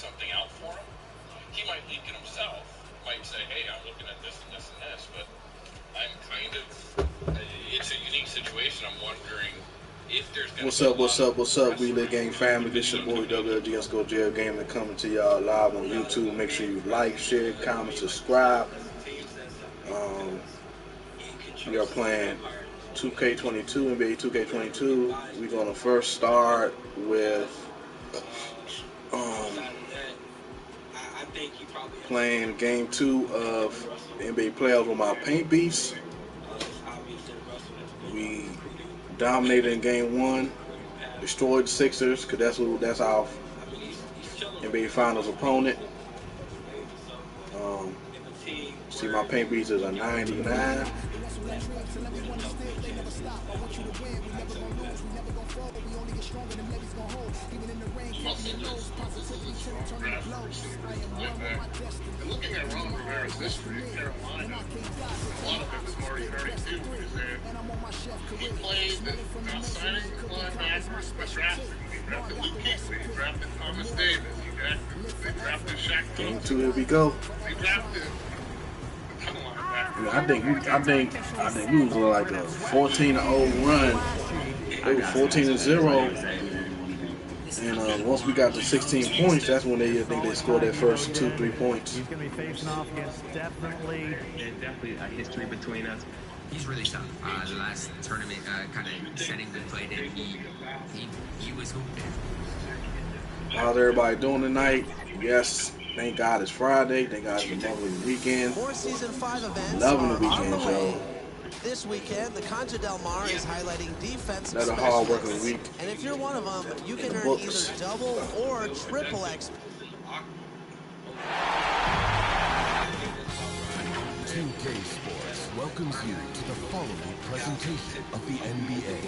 something out for him. He might leak it himself. Might say, "Hey, I'm looking at this and this and this," but I'm kind of. It's a unique situation. I'm wondering if there's. What's up, We Litt Gang family? This your boy WLG Jail Gaming coming to y'all live on YouTube. Make sure you like, share, comment, subscribe. We are playing 2K22, NBA 2K22. We're gonna first start with playing game 2 of the NBA playoffs with my paint beast. We dominated in game 1, destroyed the Sixers, because that's our NBA Finals opponent. See, my paint beast is a 99. And looking at Ron Rivera's history in Carolina, a lot of it was already 32 is that he played not signing linebackers, but drafting. He drafted Luke Kuechly, he drafted Thomas Davis, they drafted Shaq. Game 2, here we go. They drafted a ton of linebackers. Yeah, I think we was like a 14-0 run. They were 14-0. And once we got to 16 points, that's when I think they scored their first 2-3 points. He's going to be facing off against definitely a history between us. He's really tough. The last tournament kind of setting we played in, he was hooping. How's everybody doing tonight? Yes, thank God it's Friday. Thank God it's a lovely weekend. 4 Season 5 events Loving the are on weekend, the way. y'all. This weekend, the Concha Del Mar is highlighting defense Another hard working week. And if you're one of them, you can earn either double or triple XP. 2K Sports welcomes you to the following presentation of the NBA.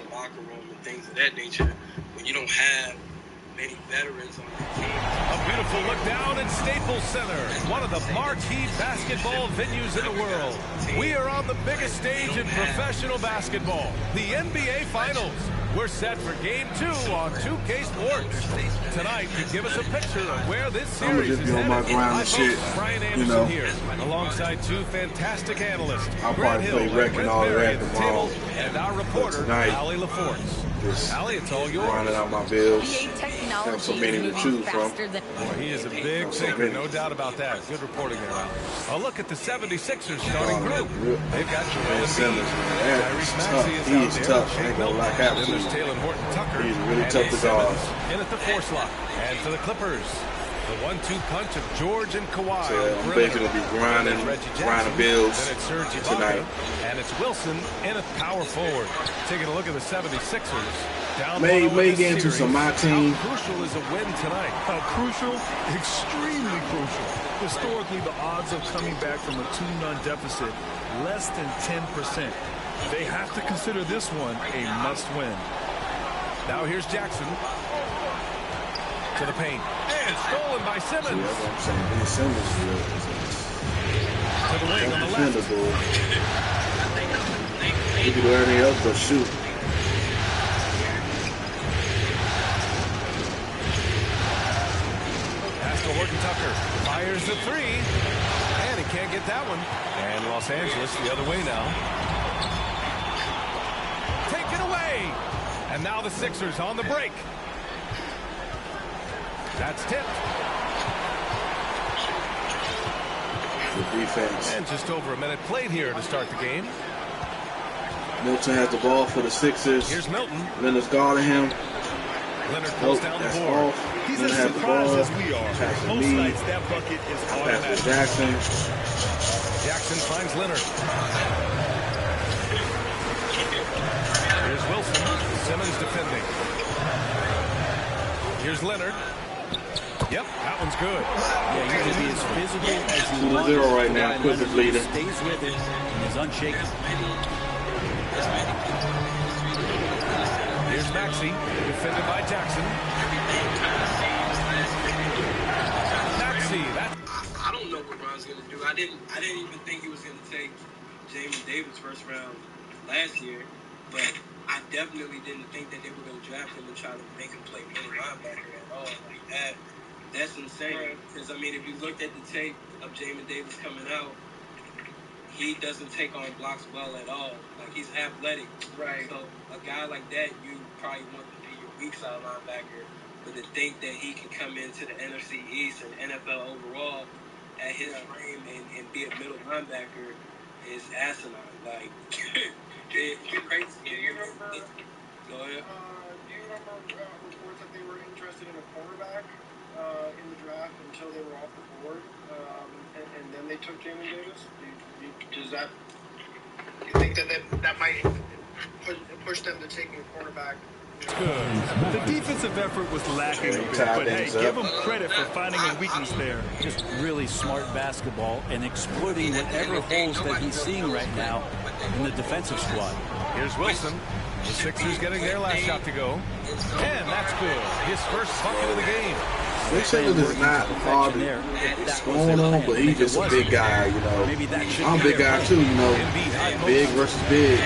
The locker room and things of that nature, when you don't have many veterans on the team. A beautiful look down in Staples Center, one of the marquee basketball venues in the world. We are on the biggest stage in professional basketball, the NBA Finals. We're set for Game 2 on 2K Sports. Tonight, you give us a picture of where this series is headed. My grind and shit, Brian Anderson here, alongside 2 fantastic analysts. I'll probably play rec and all that tomorrow. And our reporter, Allie LaForce. Allie, it's all yours. Grinding out my bills. Have so many to choose from. Well, he is a big thinker, no doubt about that. Good reporting there, Allie. A look at the 76ers starting group. They've got Joel Simmons, Tyrese Maxey is out there. Tough. I ain't gonna lie, There's Taylor Horton-Tucker. He's really tough to guard. In at the 4 slot. And for the Clippers, the 1-2 punch of George and Kawhi. So I'm basically going to be grinding bills tonight. And it's Wilson in at power forward. Taking a look at the 76ers. May get into some my team. How crucial is a win tonight? Crucial? Extremely crucial. Historically, the odds of coming back from a 2-0 deficit, less than 10%. They have to consider this one a must-win. Now here's Jackson. To the paint. And stolen by Simmons. Yeah, that's what I'm saying. Ben Simmons to the wing on the left. He can do anything else but shoot. Pass to Horton-Tucker. Fires the 3. And he can't get that one. And Los Angeles the other way now. Taken away. And now the Sixers on the break. That's tipped. Good defense. And just over a minute played here to start the game. Milton has the ball for the Sixers. Here's Milton. Leonard's guarding him. Leonard pulls down the board. He's as surprised as we are. Most nights that bucket is automatic. Jackson. Jackson finds Leonard. Here's Wilson. Simmons defending. Here's Leonard. Yep, that one's good. Yeah, you can be as physical as you want. 2-0 right now. Quickest leader. Stays with it and is unshaken. Here's Maxey, defended by Jackson. Maxey, that. I don't know what Ron's gonna do. I didn't even think he was gonna take James Davis first round last year, but I definitely didn't think that they were going to draft him and try to make him play middle linebacker at all. Like that's insane. Because, I mean, if you looked at the tape of Jamin Davis coming out, he doesn't take on blocks well at all. Like, he's athletic. Right. So a guy like that, you probably want to be your weak side linebacker. But to think that he can come into the NFC East and NFL overall at his frame and be a middle linebacker is asinine. Like, it's crazy. Do you remember? Go ahead. Do you remember reports that they were interested in a cornerback in the draft until they were off the board, and then they took Jamin Davis? Does that? Do you think that might push them to taking a cornerback? Good. The defensive effort was lacking a bit, but hey, give them credit for finding a weakness there. Just really smart basketball and exploiting whatever holes that he's seeing right now in the defensive squad. Here's Wilson. The Sixers getting their last shot to go. And that's good. His first bucket of the game. They say that it's not hard what's going on, but he's just a big guy, you know. I'm a big guy too, you know. Big versus big.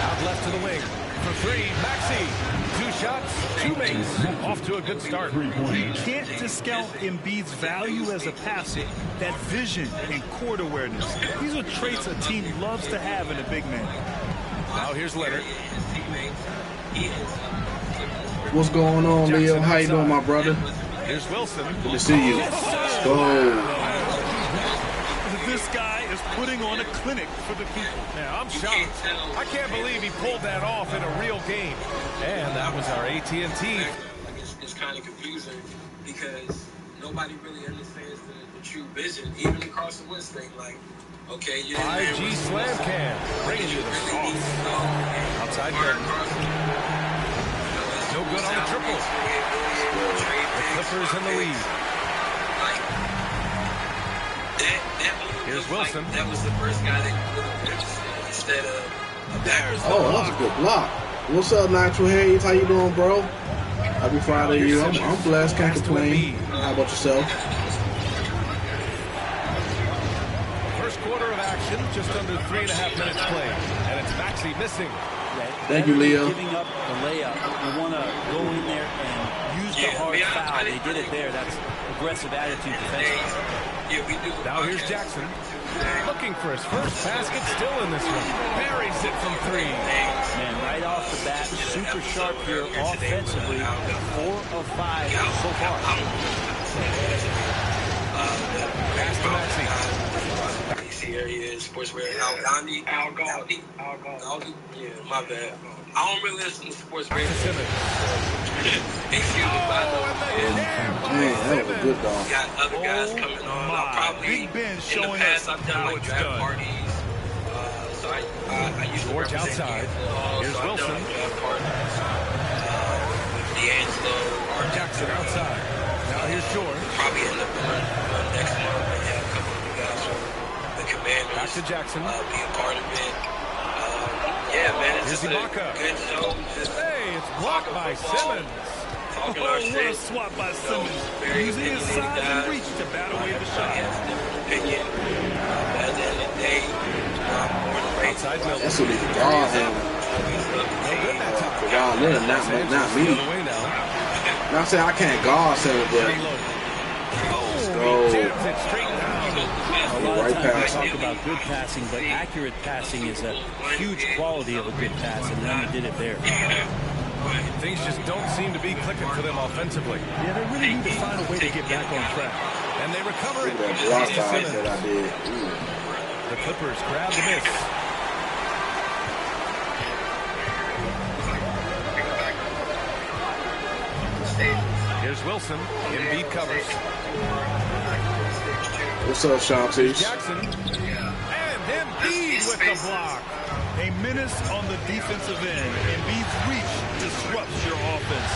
Out left to the wing. For three, Maxey. 2 shots, 2 makes. Off to a good start. You can't discount Embiid's value as a passer. That vision and court awareness. These are traits a team loves to have in a big man. Now here's Leonard. What's going on, Leo? How you doing, my brother? Here's Wilson. Good to see you. Let's go. This guy is putting on a clinic for the people. Yeah, I'm shocked. I can't believe he pulled that off in a real game. And that was our AT&T. It's kind of confusing because nobody really understands the true vision, even across the West thing. Like, okay, you didn't 5G slam cam. Bringing you the sauce. Outside gun. No good on the triple. The Clippers in the lead. Here's Wilson. That was the first guy that put him instead of Oh, that's a good block. What's up, Natural Hayes? How you doing, bro? Happy Friday to you. I'm blessed. Can't complain. How about yourself? First quarter of action, just under 3.5 minutes played. And it's Maxey missing. Thank you, Leo. Giving up the layup. You want to go in there and use the hard foul. They did it there. That's aggressive attitude defensively. Now here's Jackson. Looking for his first basket, still in this one. Buries it from 3. Man, right off the bat, super sharp here offensively. 4 of 5 so far. Pass to Maxey. DC area sportswear. Al Gandhi. Yeah, my bad. I don't really listen to sports radio. Excuse me, by the Man, that was a good dog. Got other guys coming on. I'll probably, in the past, I've done like draft parties. So I used to George outside. Here's Wilson. D'Angelo. Jackson outside. Now here's George. Probably end up next month. And have a couple of guys from the Commanders. Back to Jackson. Be a part of it. Yeah, man, it's just a good show. Hey, it's blocked by Simmons. Oh, what a swap by Simmons. Using his size and reach to bat away the shot. Opinion. At the end of the day, outside Milton. That's what he can guard him. Wow, not me. Not saying I can't guard Simmons, but let's go. A lot of times we talk about good passing, but accurate passing is a huge quality of a good pass, and Lemon did it there. Things just don't seem to be clicking for them offensively. Yeah, they really need to find a way to get back on track. And they recover it. That block that I did. The Clippers grab the miss. Here's Wilson. Embiid covers. What's up, Shoutouts? Jackson. And Embiid with the block. A menace on the defensive end. Embiid's reach disrupts your offense.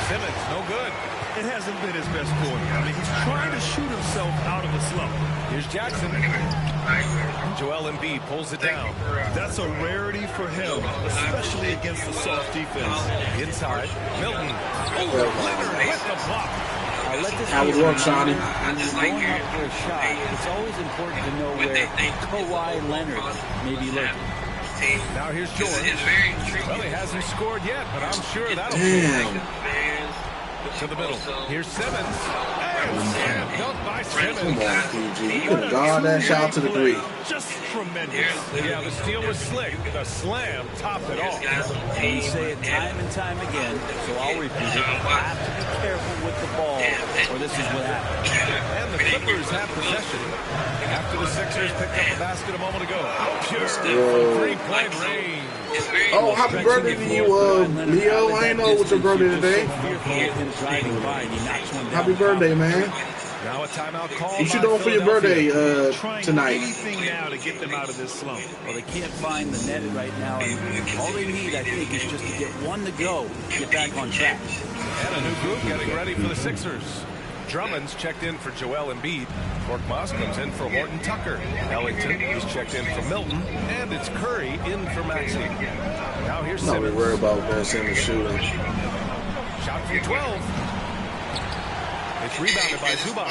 Simmons, no good. It hasn't been his best quarter. I mean, he's trying to shoot himself out of a slump. Here's Jackson. Joel Embiid pulls it down. That's a rarity for him, especially against the soft defense. Inside, Milton. Leonard with the block. How it work, Shawnee? When you're going up for a shot, it's always important to know where Kawhi Leonard may be lurking. Now here's George. Well, he hasn't scored yet, but I'm sure that'll Damn. to the middle. Here's Simmons. And dunk by Simmons. Come on, PG. You could have guarded that shot to the three. Just tremendous. Yeah, the steal was slick. The slam topped it off. And we say it time and time again, so I'll repeat it. You have to be careful with the ball, or this is what happens. And the Clippers have possession. After the Sixers picked up the basket a moment ago. Pure from three-point range. Oh, happy birthday to you, Leo. I ain't know it was your birthday today. Happy birthday, man. Now a timeout call. What you doing for your birthday tonight? Anything now to get them out of this slump. Well, they can't find the net right now, and all they need, I think, is just to get one to go, get back on track. And a new group getting ready for the Sixers. Drummond's checked in for Joel Embiid. Korkmaz comes in for Horton Tucker. Ellington is checked in for Milton. And it's Curry in for Maxey. Now here's Simmons. No, we worry about Ben Simmons shooting. Shot from 12. It's rebounded by Zubac.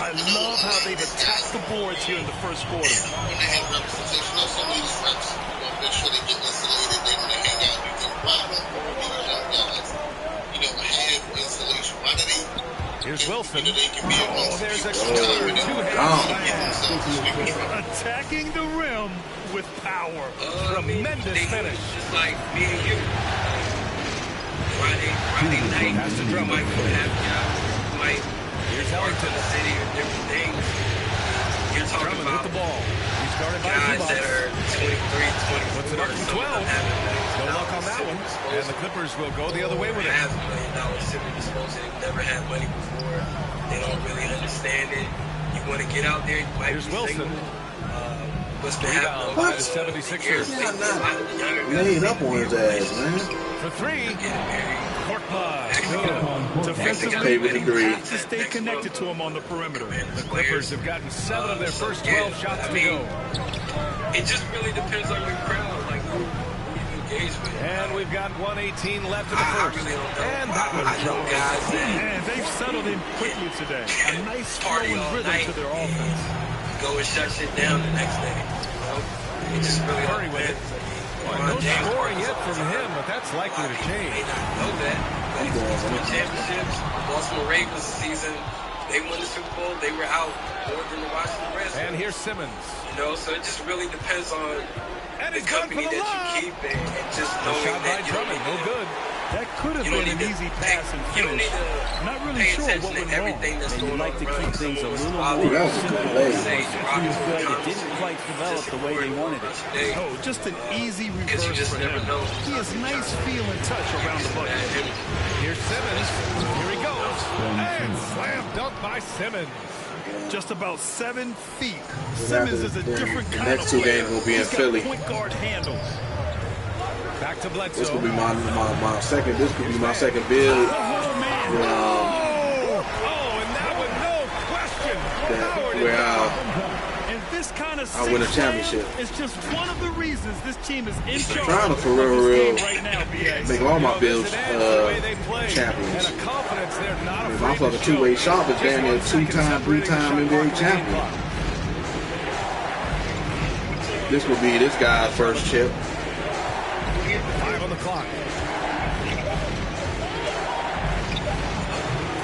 I love how they've attacked the boards here in the first quarter. When they have representation of some of these reps, you want to make sure they get insulated. They want to hang out. You can rob them. These young guys, have insulation. Why do they? Here's Wilson. They can be there's a two-hand. Attacking the rim with power. Tremendous finish. Just like me and you. Friday night. That's the drum. Here's Ellington. The city or different things. You're talking Drummond about with the ball. He's guarded by guys Zubac. that are 23, 24. Puts it up from 12. No luck on that one. And the Clippers will go the other way with it. $500 million sitting disposal. They've never had money before. They don't really understand it. You want to get out there. You might Here's be Wilson. What's been happening By over the 76ers. Laid up on his ass, man. For three. Defensively, they have to stay connected to him on the perimeter. The Clippers have gotten 7 of their first 12 shots to go. It just really depends on your crowd, like who you engage with. And we've got 1:18 left in the first. And that was guys And they've settled in quickly today. A nice flowing rhythm to their offense. Go and shut shit down the next day. It just really hurry with it. No scoring yet from him, but that's likely to change. Know that. They won championships. Baltimore Ravens season. They won the Super Bowl. They were out more than the Washington Redskins. And here's Simmons. So it just really depends on the he's company that you keep and just knowing shot by that Drummond, no good. That could have been an easy pass and finish. I'm not really sure what went wrong. They like to keep things a little more simple. It didn't quite develop the way they wanted it. Oh, just an easy reverse for him. He has nice feel and touch around the bucket. Here's Simmons. Here he goes. And slam dunk by Simmons. Just about 7 feet. Simmons is a different kind of next 2 games will be in Philly. Point guard handle. Back to Bledsoe. This will be my second. This could be my second build. And that one, no question. And this kind of I win a championship. It's just one of the reasons this team is in charge. Trying to for real right now, make all my builds champions. My fucking two-way shop is damn near 2-time, 3-time NBA champion. This will be this guy's first chip. 5 on the clock.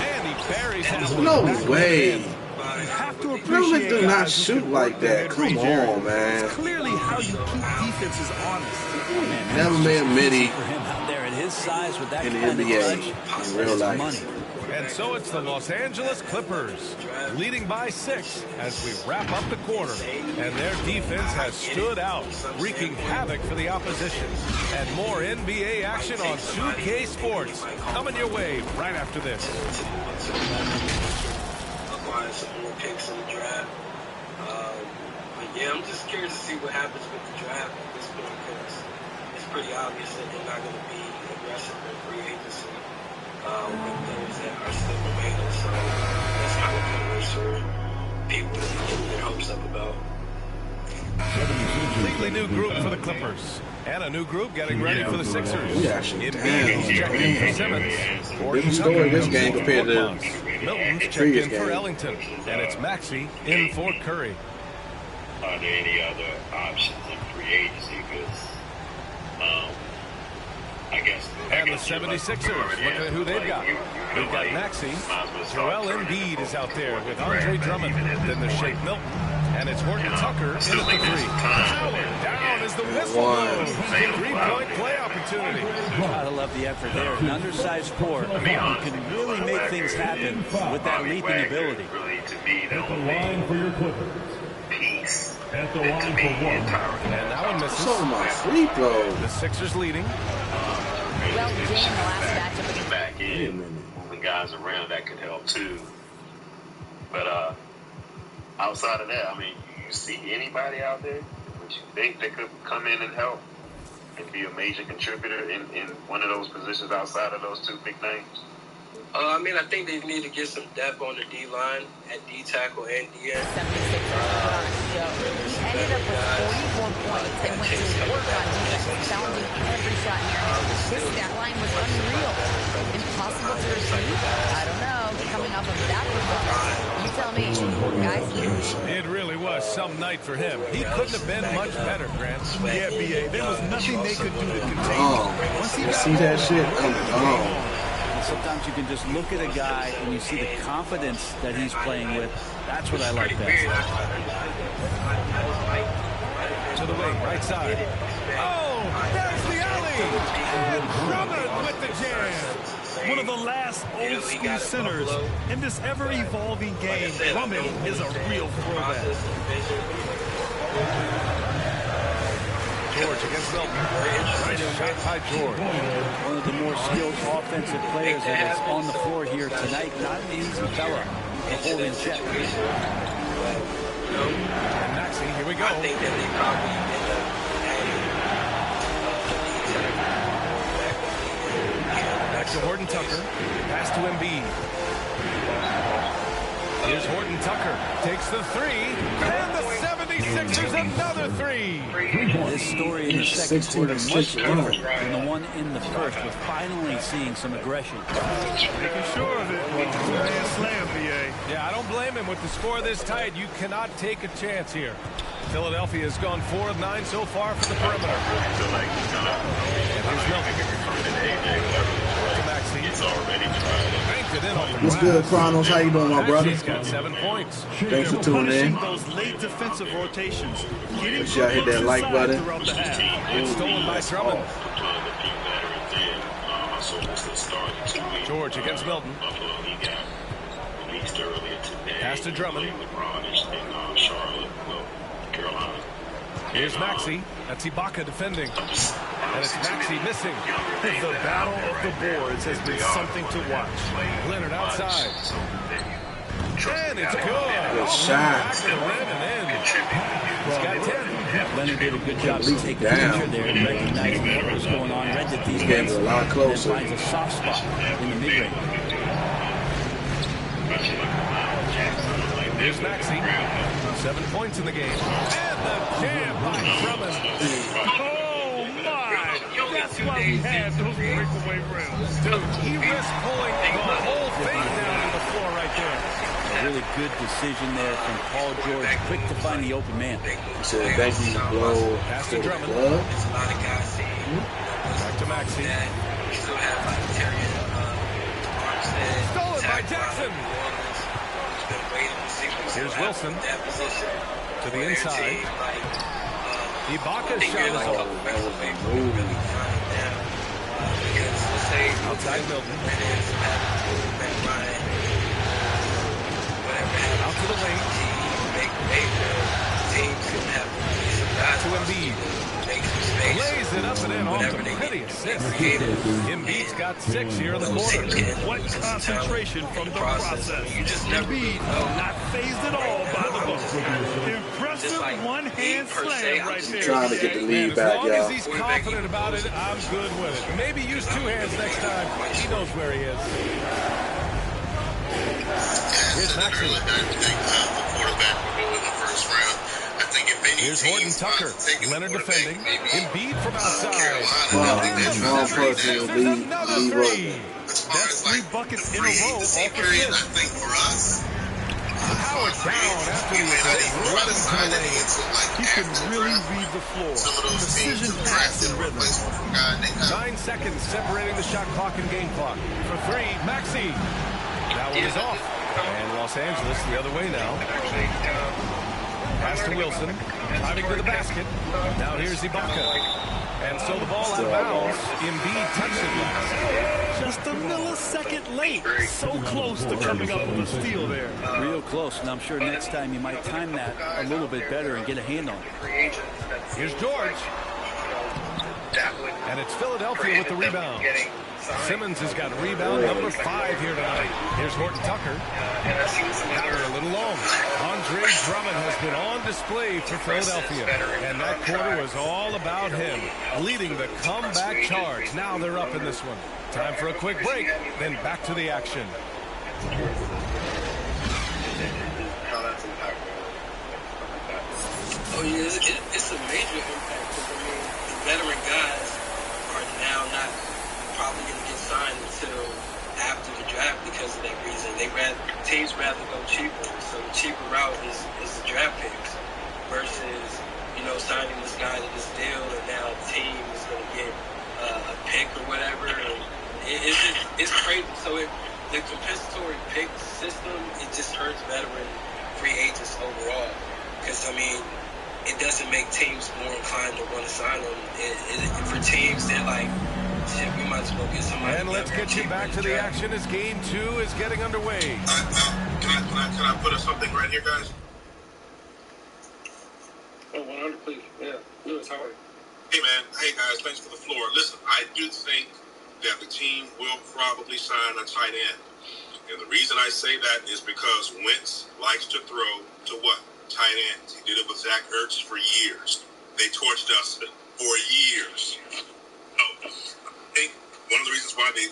And he buries that one. No way. You have to Really do not shoot like that. Come on, man. It's clearly how you keep defenses honest. Never made a midi For him out there at his size with that in the kind of NBA touch, in real life. money. And so it's the Los Angeles Clippers leading by 6 as we wrap up the quarter. And their defense has stood out, wreaking havoc for the opposition. And more NBA action on 2K Sports coming your way right after this. Acquiring some more picks in the draft. But yeah, I'm just curious to see what happens with the draft at this point because it's pretty obvious that they're not going to be aggressive in free agency. With those that are still remaining. So that's kind of good for people to be getting their hopes up about. Completely new group for the Clippers. And a new group getting ready for the Sixers. We actually Embiid checking for Simmons. Different story this game compared to Milton's checked in for Ellington, and it's Maxey in for Curry. Are there any other options in free agency? Because I guess. And the 76ers, looking at who they've got. They've got Maxey. Joel Embiid is out there with Andre Drummond. Then there's Shake Milton. And it's Horton Tucker in at the 3. Howard down as the whistle blows. 3-point play opportunity. Gotta love the effort there. An undersized core who can really make things happen with that leaping ability. At the line for your Clippers. Peace. At the line for 1. And that one misses. So my free throw. The Sixers leading. Well, Jay, in the last matchup. Back in, moving guys around, that could help too. But outside of that, I mean, you see anybody out there which you think they could come in and help and be a major contributor in one of those positions outside of those two big names? I mean, I think they need to get some depth on the D line at D tackle and D end. 76ers he ended up with 44 points and went to work on defense, challenging every shot near him. His stat line was unreal. Impossible to repeat? I don't know. Coming off of that performance, you tell me. Guys, it really was some night for him. He couldn't have been much better, Grant. Yeah, B.A. There was nothing they could do to contain him. Once he see that shit, I'm gone. Sometimes you can just look at a guy and you see the confidence that he's playing with. That's what I like best. To the wing, right side. Oh, there's the alley. And Drummond with the jam. One of the last old school centers in this ever-evolving game. Drummond is a real throwback. George against Milton. Nice shot by George. One of the more skilled offensive players that is on the floor here tonight. Not an easy fella to hold in check. And Maxey, here we go. I think that they probably back to Horton Tucker. Pass to Embiid. Here's Horton Tucker. Takes the 3. And the 76ers another 3. This story in the second quarter much different than the one in the first. We're finally seeing some aggression. Making sure of it. Man slam, B.A. Yeah, I don't blame him. With the score this tight, you cannot take a chance here. Philadelphia has gone 4 of 9 so far from the perimeter. And here's Milton. What's good, Chronos? How you doing, my brother? He's got 7 points. Thanks for tuning in. Those late defensive rotations. Make sure y'all hit that like button. It's stolen by Drummond. George against Milton. Pass to Drummond. Here's Maxey. That's Ibaka defending. And it's Maxey missing. The battle of the boards has been something to watch. Leonard outside. And it's good. Good shot. He's got 10. Leonard did a good job to take the picture there and recognizing what was going on. Read the defense. A lot closer. And finds a soft spot in the mid-range. Here's Maxey. 7 points in the game. And the jam by Drummond. Oh, my. That's why we had those breakaway rims. Dude, he risked pulling the whole thing down to the floor right there. A really good decision there from Paul George. Quick to find the open man. He said, thank you, blow. Pass to Drummond. Back to Maxey. Stolen by Jackson. Here's Wilson to the inside. Ibaka's shot is over. Outside Milton. Out to the wing. To Embiid. Lays it up and in off the pretty assist. Embiid's got 6 here in the quarter. What concentration from the process. Embiid not phased at all by the ball. Impressive one-hand slam right there. Trying to get the lead as back, long y'all. as he's confident about it, I'm good with it. Maybe use 2 hands next time. He knows where he is. Here's Maxey. Here's Horton Tucker. Leonard defending. Embiid from outside. One person will leave open. That's 3 buckets in a row off period, assists. I think for us, Howard down after the assist, running to the lane. He can really read the floor. Precision pass and rhythm. 9 seconds separating the shot clock and game clock. For 3, Maxey. That one is off. And Los Angeles the other way now. Pass to Wilson. Driving to the basket. Now here's Ibaka. And so the ball out of bounds. Embiid touched it last. Just a millisecond late. So close to coming up with a steal there. Real close, and I'm sure next time you might time that a little bit better and get a hand on it. Here's George. And it's Philadelphia with the rebound. Simmons has got rebound number 5 here tonight. Here's Horton Tucker. Got her a little long. Andre Drummond has been on display for Philadelphia. And that quarter was all about him, leading the comeback charge. Now they're up in this one. Time for a quick break, then back to the action. Oh, yeah, it's a major impact because, I mean, the veteran guys are now not probably going to get signed until after the draft because of that reason. Teams rather go cheaper, so the cheaper route is the draft picks versus, signing this guy to this deal, and now the team is going to get a pick or whatever. And it's crazy. So the compensatory pick system, it just hurts veteran free agents overall because, I mean, it doesn't make teams more inclined to want to sign them. For teams, they're like, shit, we might as well get somebody. And let's get you back to the action as game 2 is getting underway. Can I put something right here, guys? Oh, 100, please. Yeah. Lewis, Howard. Hey, man. Hey, guys. Thanks for the floor. Listen, I do think that the team will probably sign a tight end. And the reason I say that is because Wentz likes to throw to what? Tight ends. He did it with Zach Ertz for years. They torched us for years. I think one of the reasons why they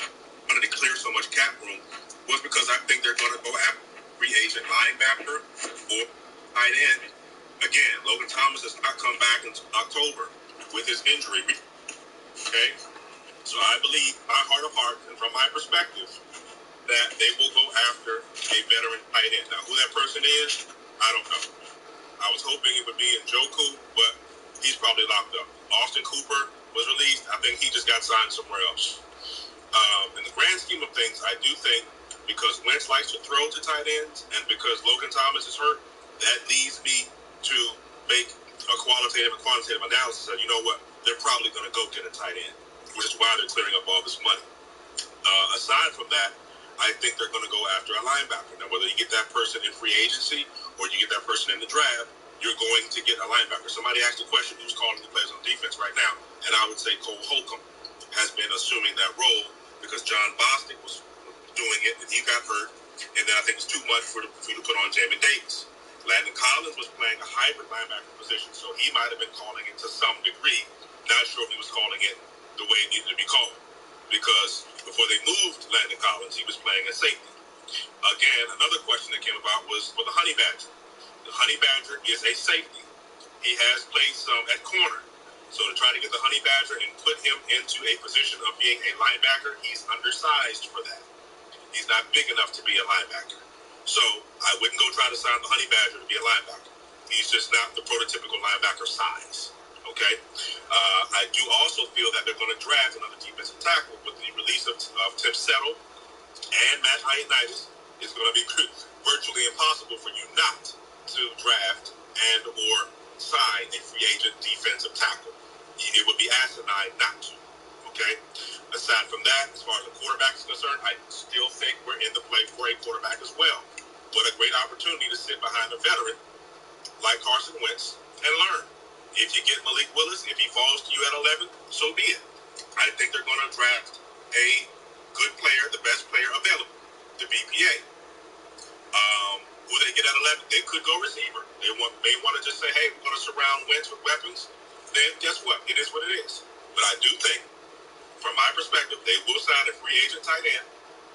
wanted to clear so much cap room was because I think they're going to go after free agent linebacker or tight end. Again, Logan Thomas has not come back in October with his injury. Okay? So I believe, my heart of hearts, and from my perspective, that they will go after a veteran tight end. Now, who that person is, I don't know. I was hoping it would be Njoku, but he's probably locked up. Austin Cooper was released. I think he just got signed somewhere else. In the grand scheme of things, I do think because Wentz likes to throw to tight ends and because Logan Thomas is hurt, that leads me to make a qualitative and quantitative analysis of, you know what, they're probably going to go get a tight end, which is why they're clearing up all this money. Aside from that, I think they're going to go after a linebacker. Now, whether you get that person in free agency or you get that person in the draft, you're going to get a linebacker. Somebody asked the question, who's calling the plays on defense right now? And I would say Cole Holcomb has been assuming that role because John Bostic was doing it and he got hurt. And then I think it's too much for you to put on Jamin Davis. Landon Collins was playing a hybrid linebacker position, so he might have been calling it to some degree. Not sure if he was calling it the way it needed to be called. Because before they moved Landon Collins, he was playing a safety. Again, another question that came about was for the Honey Badger. The Honey Badger is a safety. He has played some at corner. So to try to get the Honey Badger and put him into a position of being a linebacker, he's undersized for that. He's not big enough to be a linebacker. So I wouldn't go try to sign the Honey Badger to be a linebacker. He's just not the prototypical linebacker size. Okay? I do also feel that they're going to draft another defensive tackle with the release of Tim Settle and Matt Ioannidis. It's going to be virtually impossible for you not to draft and or sign a free agent defensive tackle. It would be asinine not to. Okay? Aside from that, as far as the quarterback is concerned, I still think we're in the play for a quarterback as well. What a great opportunity to sit behind a veteran like Carson Wentz and learn. If you get Malik Willis, if he falls to you at 11, so be it. I think they're going to draft a good player, the best player available, the BPA. Who they get at 11, they could go receiver. They may want to just say, hey, we're going to surround Wentz with weapons. Then guess what? It is what it is. But I do think, from my perspective, they will sign a free agent tight end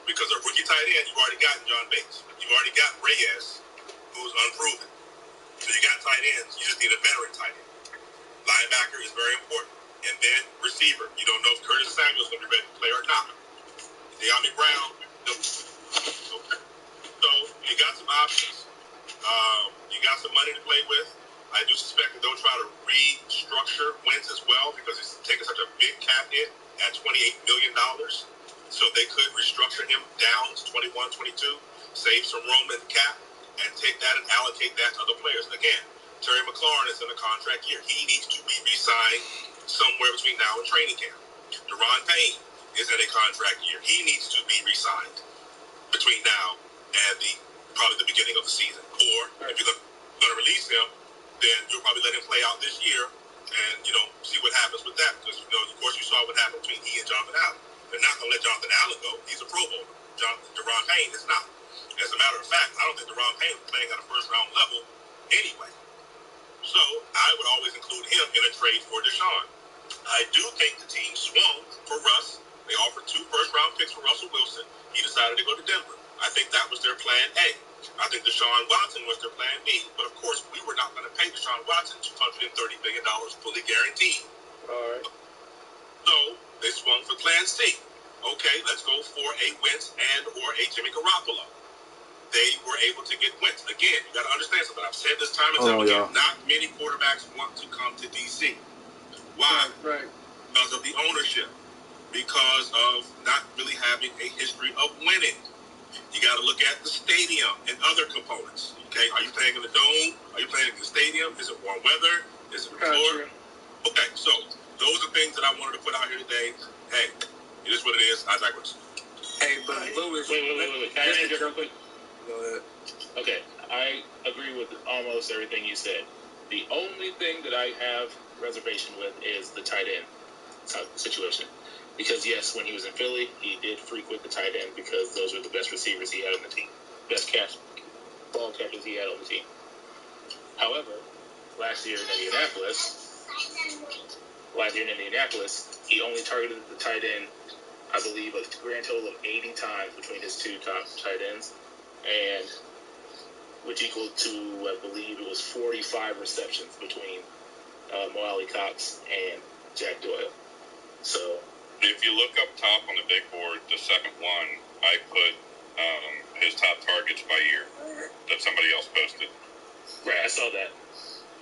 because a rookie tight end, you've already gotten John Bates. You've already got Reyes, who's unproven. So you got tight ends. You just need a veteran tight end. Linebacker is very important. And then receiver. You don't know if Curtis Samuel's going to be ready to play or not. De'Ami Brown Nope. Okay. So you got some options. You got some money to play with. I do suspect that they'll try to restructure Wentz as well because he's taking such a big cap hit at $28 million. So they could restructure him down to 21, 22, save some room in the cap, and take that and allocate that to other players. And again, Terry McLaurin is in a contract year. He needs to be re-signed somewhere between now and training camp. Deron Payne is in a contract year. He needs to be re-signed between now and probably the beginning of the season. Or if you're going to release him, then you'll probably let him play out this year and, see what happens with that. Because, of course, you saw what happened between he and Jonathan Allen. They're not going to let Jonathan Allen go. He's a Pro Bowler. Deron Payne is not. As a matter of fact, I don't think Deron Payne was playing at a first-round level anyway. So I would always include him in a trade for Deshaun. I do think the team swung for Russ. They offered 2 first-round picks for Russell Wilson. He decided to go to Denver. I think that was their plan A. I think Deshaun Watson was their plan B. But, of course, we were not going to pay Deshaun Watson $230 million fully guaranteed. All right. So they swung for plan C. Okay, let's go for a Wentz and or a Jimmy Garoppolo. They were able to get Wentz. Again, you got to understand something. I've said this time and time again. Not many quarterbacks want to come to D.C. Why? Right. Because of the ownership. Because of not really having a history of winning. You got to look at the stadium and other components. Okay, are you playing in the dome? Are you playing in the stadium? Is it warm weather? Is it Florida? Okay, so those are things that I wanted to put out here today. Hey, it is what it is. I digress. Hey, but Louis, wait. Can I interject real quick? Go ahead. Okay, I agree with almost everything you said. The only thing that I have reservation with is the tight end situation. Because, yes, when he was in Philly, he did frequent the tight end because those were the best receivers he had on the team. Best ball catchers he had on the team. However, last year in Indianapolis, he only targeted the tight end, I believe, a grand total of 80 times between his 2 top tight ends, and which equaled to, I believe, it was 45 receptions between Mo Alley Cox and Jack Doyle. So, if you look up top on the big board, the second one, I put his top targets by year that somebody else posted. Right, I saw that.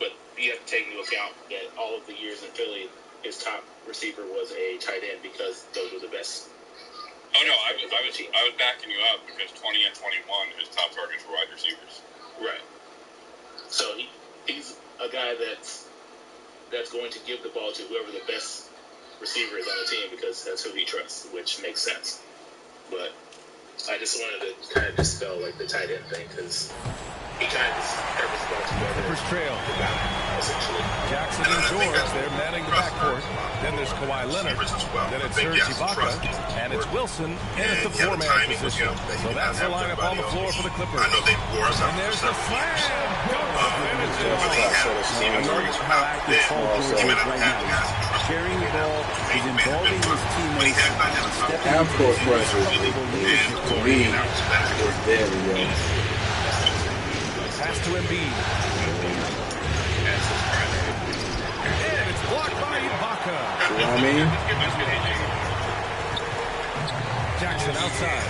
But you have to take into account that all of the years in Philly, his top receiver was a tight end because those were the best. Oh no, I was backing you up because 20 and 21, his top targets were wide receivers. Right. So he's a guy that's going to give the ball to whoever the best receiver is on the team because that's who he trusts, which makes sense. But I just wanted to kind of dispel the tight end thing because he kind of just purpose ball together. First trail. Essentially. Jackson and George, they're manning the backcourt. Then there's Kawhi Leonard. Then it's Serge Ibaka. And it's Wilson in at the 4-man position. So that's the lineup on the floor for the Clippers. And there's the slam. Notice how active Paul George is right now. Carrying the ball, he's involving his teammates, stepping half court pressure to me is deadly, yo. Pass to Embiid. And it's blocked by Ibaka. You know what I mean? Jackson outside.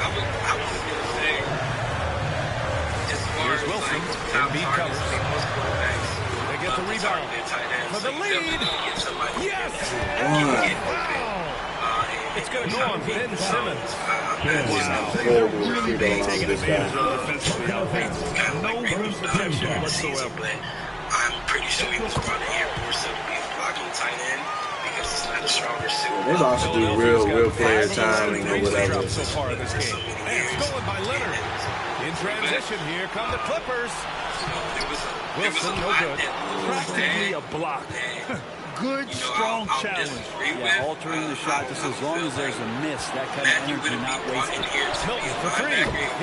Here's Wilson. Embiid covers. They get the rebound. For the lead. Yes! Wow. It's going to go on Ben Simmons. Taking advantage of defensively out there. No room protection whatsoever. I'm pretty sure he was probably here more so to be a blocking tight end because it's not a stronger suit. They also do real player timing or whatever. So far in this game. And stolen by Leonard. In transition, here come the Clippers. Wilson, no good. Practically a block. Good, strong challenge. Yeah, altering the shot just as long as there's a miss. That kind of energy not wasted. Milton for 3.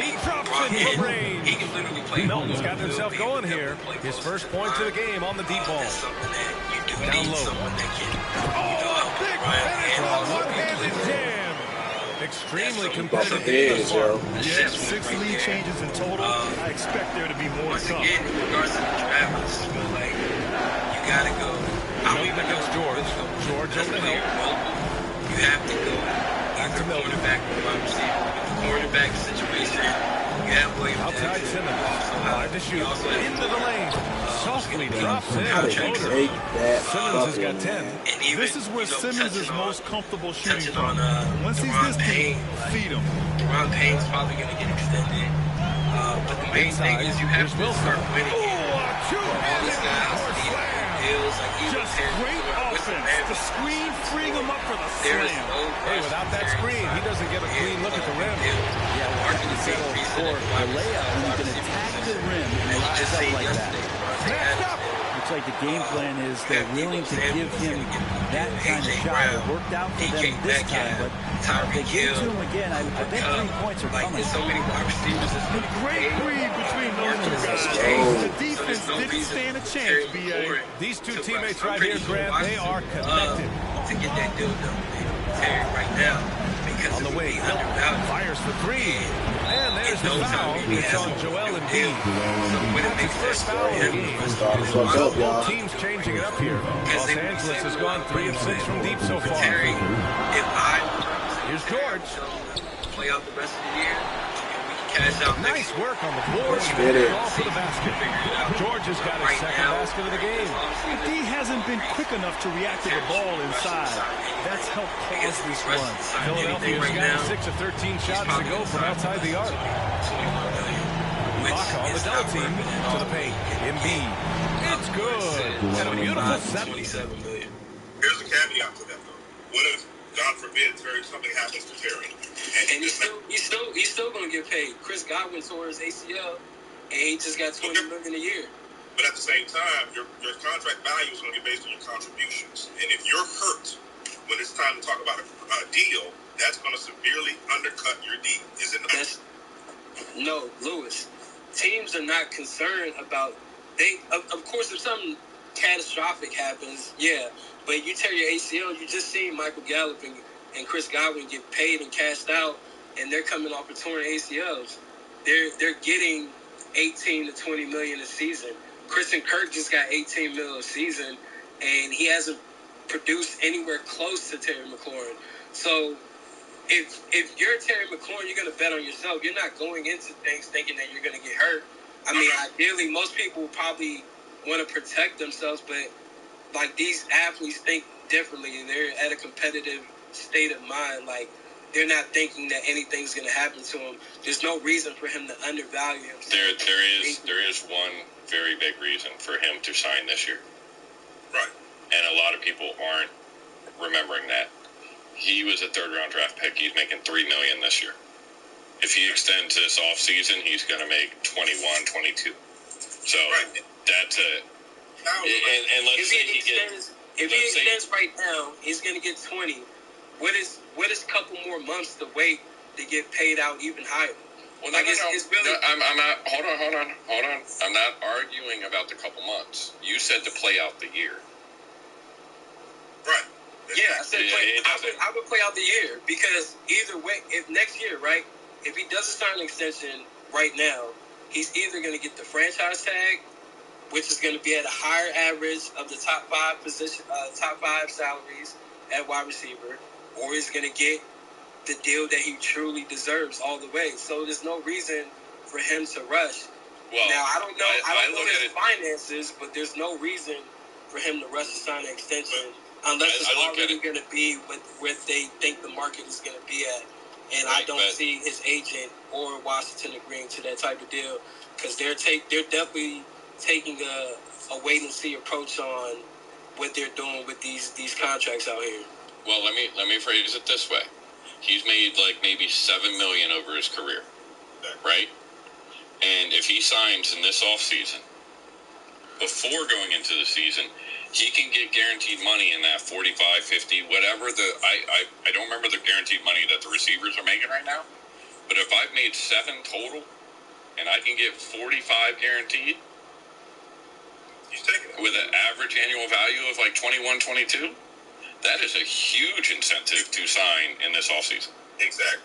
He drops it for range. Milton's got himself going here. His first point to the game on the deep ball. Down low. Oh, big finish on one-handed jam. Extremely competitive this far. Yeah, 6 lead changes in total. I expect there to be more to come. Again, in regards to the draft, I just feel like you gotta go. Milton against George. George over to help. You have to go. Back to Milton. Quarterback, wide receiver. running back situation. You have William outside Simmons. Hard to shoot. Into the lane. Softly drops in. How did he take that? Simmons has got 10. This is where Simmons is most comfortable shooting from. Once he's Deron this deep, feed him. Deron Payne's probably going to get extended. But the main thing is you have to start winning. All these guys, deals like just great offense. The screen freeing him up for the slam. Hey, without that screen, he doesn't get a clean look at the rim. Yeah, well, you can settle for a layup when you can attack the rim and rise up like that. Looks like the game plan is they're willing to give him that kind of shot. It worked out for them this time, but if they give it to him again, I bet 3 points are coming. So many wide receivers. The great read between those two guys. The defense didn't stand a chance, B.A. These two teammates right here, Grant, they are connected. To get that deal done, Terry, right now. On the way, fires for 3. And there's the foul. It's on Joel Embiid. That's his first foul of the game. Both teams changing it up here. Los Angeles has gone 3 of 6 from deep so far. Here's George. Play out the rest of the year. Cash out. Nice work on the board. All for the basket. George has got his second basket of the game. D hasn't been quick enough to react to the ball inside. That's helped cause this run. Philadelphia's got 6 of 13 shots to go from outside the arc. Ibaka on the double team to the paint. Embiid. It's good. And a beautiful 77 million. Here's a caveat to that, though. What if, God forbid, Terry, something happens to Terry? And he's still going to get paid. Chris Godwin tore his ACL, and he just got $20 million a year. But at the same time, your contract value is going to be based on your contributions. And if you're hurt when it's time to talk about a deal, that's going to severely undercut your deal. Is it not? No, Lewis. Teams are not concerned about of course, if something catastrophic happens, yeah. But you tear your ACL, you just seen Michael Gallup and Chris Godwin get paid and cashed out, and they're coming off of torn ACLs. They're getting 18 to 20 million a season. Christian Kirk just got 18 million a season, and he hasn't produced anywhere close to Terry McLaurin. So if you're Terry McLaurin, you're going to bet on yourself. You're not going into things thinking that you're going to get hurt. I mean, ideally, most people probably want to protect themselves, but like these athletes think differently. They're at a competitive state of mind. Like, they're not thinking that anything's going to happen to him. There's no reason for him to undervalue himself. There is one very big reason for him to sign this year. Right. And a lot of people aren't remembering that. He was a third-round draft pick. He's making $3 million this year. If he extends this offseason, he's going to make 21, 22. So that's a... And let's say he gets... If he extends right now, he's going to get 20. What is a couple more months to wait to get paid out even higher? Well, it's really... I'm not... Hold on. I'm not arguing about the couple months. You said to play out the year. Right. Yeah, I said I would play out the year, because either way, if next year, right, if he doesn't sign an extension right now, he's either going to get the franchise tag, which is going to be at a higher average of the top 5 salaries at wide receiver, or he's going to get the deal that he truly deserves all the way. So there's no reason for him to rush. Well, now, I don't know his finances, but there's no reason for him to rush to sign an extension. Unless it's already going to be where they think the market is going to be at. And I don't see his agent or Washington agreeing to that type of deal, because they're definitely taking a wait-and-see approach on what they're doing with these contracts out here. Well, let me phrase it this way. He's made like maybe $7 million over his career, right? And if he signs in this offseason, before going into the season, he can get guaranteed money in that 45, 50, whatever I don't remember the guaranteed money that the receivers are making right now. But if I've made 7 total and I can get 45 guaranteed, he's taking it. With an average annual value of like 21, 22, that is a huge incentive to sign in this offseason. Exactly.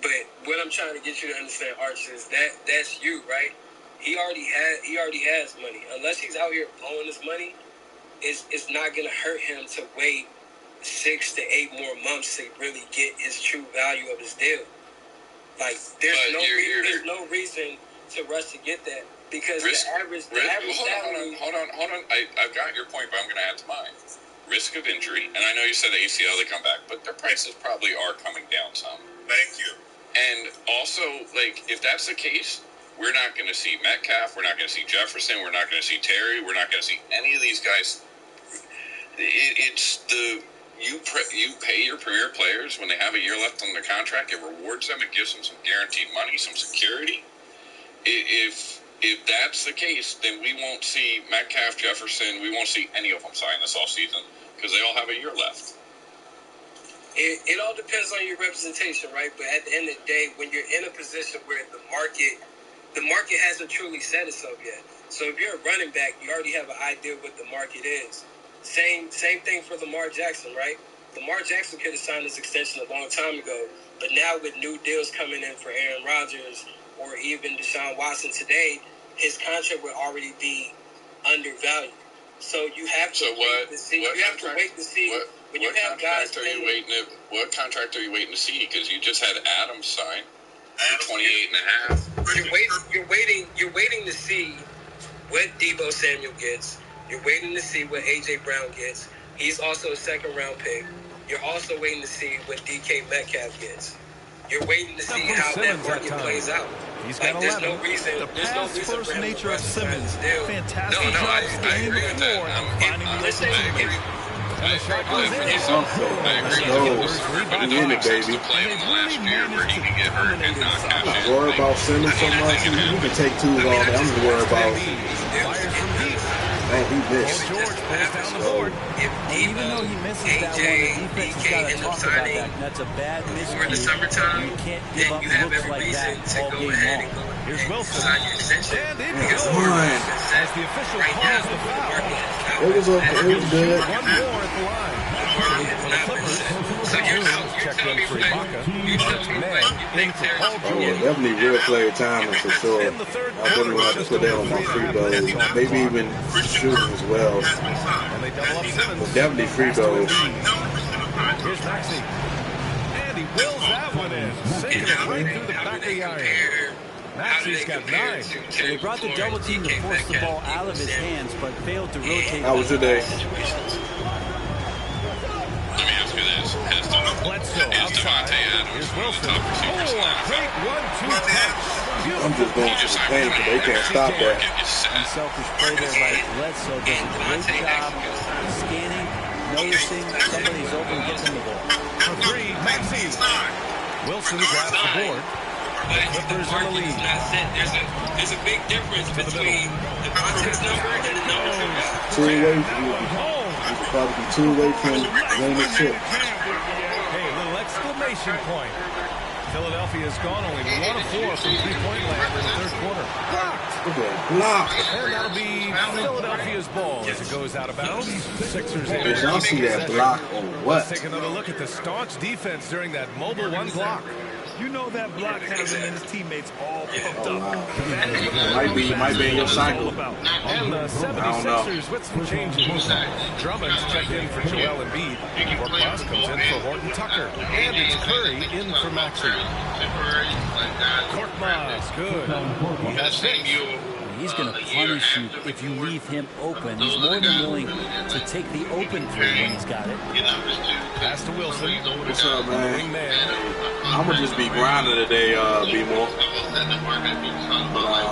But what I'm trying to get you to understand, Arch, is that's you, right? He already has money. Unless he's out here blowing his money, it's not going to hurt him to wait 6 to 8 more months to really get his true value of his deal. Like, there's no reason to rush to get that because the average salary. Hold on. I've got your point, but I'm going to add to mine. Risk of injury, and I know you said ACL they come back, but their prices probably are coming down some. Thank you. And also, like, if that's the case, we're not going to see Metcalf, we're not going to see Jefferson, we're not going to see Terry, we're not going to see any of these guys. You pay your premier players when they have a year left on their contract. It rewards them. It gives them some guaranteed money, some security. If that's the case, then we won't see Metcalf, Jefferson. We won't see any of them sign this offseason because they all have a year left. It all depends on your representation, right? But at the end of the day, when you're in a position where the market hasn't truly set itself yet. So if you're a running back, you already have an idea what the market is. Same thing for Lamar Jackson, right? Lamar Jackson could have signed this extension a long time ago, but now with new deals coming in for Aaron Rodgers or even Deshaun Watson today, his contract would already be undervalued. So you have to wait to see. When you have guys what contract are you waiting to see? Because you just had Adams sign for 28.5. You're waiting to see what Deebo Samuel gets. You're waiting to see what A.J. Brown gets. He's also a second-round pick. You're also waiting to see what DK Metcalf gets. You're waiting to see how that market plays out. He's got 11. There's no reason. The pass-first nature of Simmons. Fantastic I job agree staying with before that. and finding the open teammate. Let's go. We in it, baby. I worry about Simmons so much. We can take twos all day. I'm just worried about. Oh, he missed. Even though he misses that one, the defense has got to talk about that. And that's a bad miscue. You can't give up looks like that all game long. Here's Wilson. And in goes. As the official calls the foul. It was okay. It was good. One more at the line. For the Clippers, checked in for Ibaka. Man, in for Paul George. Definitely real player timing for sure. I definitely have to put that on my free throws. Maybe even shooting as well. And they double up Simmons. But definitely free throws. Here's Maxey. And he wills that one in. Sinking it right through the back of the iron. Maxey's got 9. So they brought the double team to force the ball out of his hands, but failed to rotate. How was your day? Let me ask you this: Is Devontae Adams one of the top receivers in the NFL? I'm just going to the paint, but they can't stop that. Unselfish play there by Bledsoe does a great job scanning, noticing somebody's open, gets him the ball. For 3, Maxey. Wilson grabs the board. Clippers in the lead. There's a big difference between the Devontae's number and the number Two away from you. You could probably be 2 away from winning the chip. Hey, a little exclamation point. Philadelphia has gone only 1 of 4 from 3-point land in the third quarter. Blocked. And that'll be Philadelphia's ball as it goes out of bounds. Sixers. Did y'all see that block or what? Let's take another look at the staunch defense during that mobile 1 block. You know that block has him and his teammates all pumped up. Wow. Might be in your cycle. And the 76ers with some changes. Drummond's checked in for Joel Embiid. Korkmaz comes in for Horton Tucker. And it's Curry in for Maxey. Korkmaz, good. He has 6. He's going to punish you if you leave him open. He's more than willing to take the open three when he's got it. Pass to Wilson. What's up, man? I'm going to just be grinding today, B-More.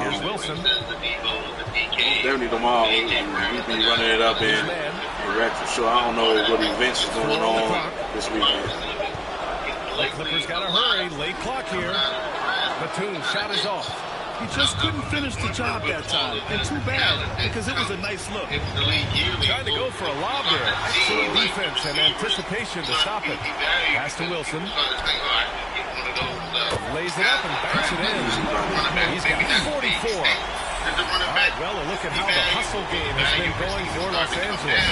Here's Wilson. Definitely tomorrow. We be running it up in rec for sure. I don't know what events is going on this weekend. The Clippers got to hurry. Late clock here. Batum shot is off. He just couldn't finish the job that time. And too bad, because it was a nice look. Trying to go for a lob there. Excellent defense and anticipation to stop it. Pass to Wilson. Lays it up and backs it in. He's got 44. All right, well, a look at how the hustle game has been going for Los Angeles.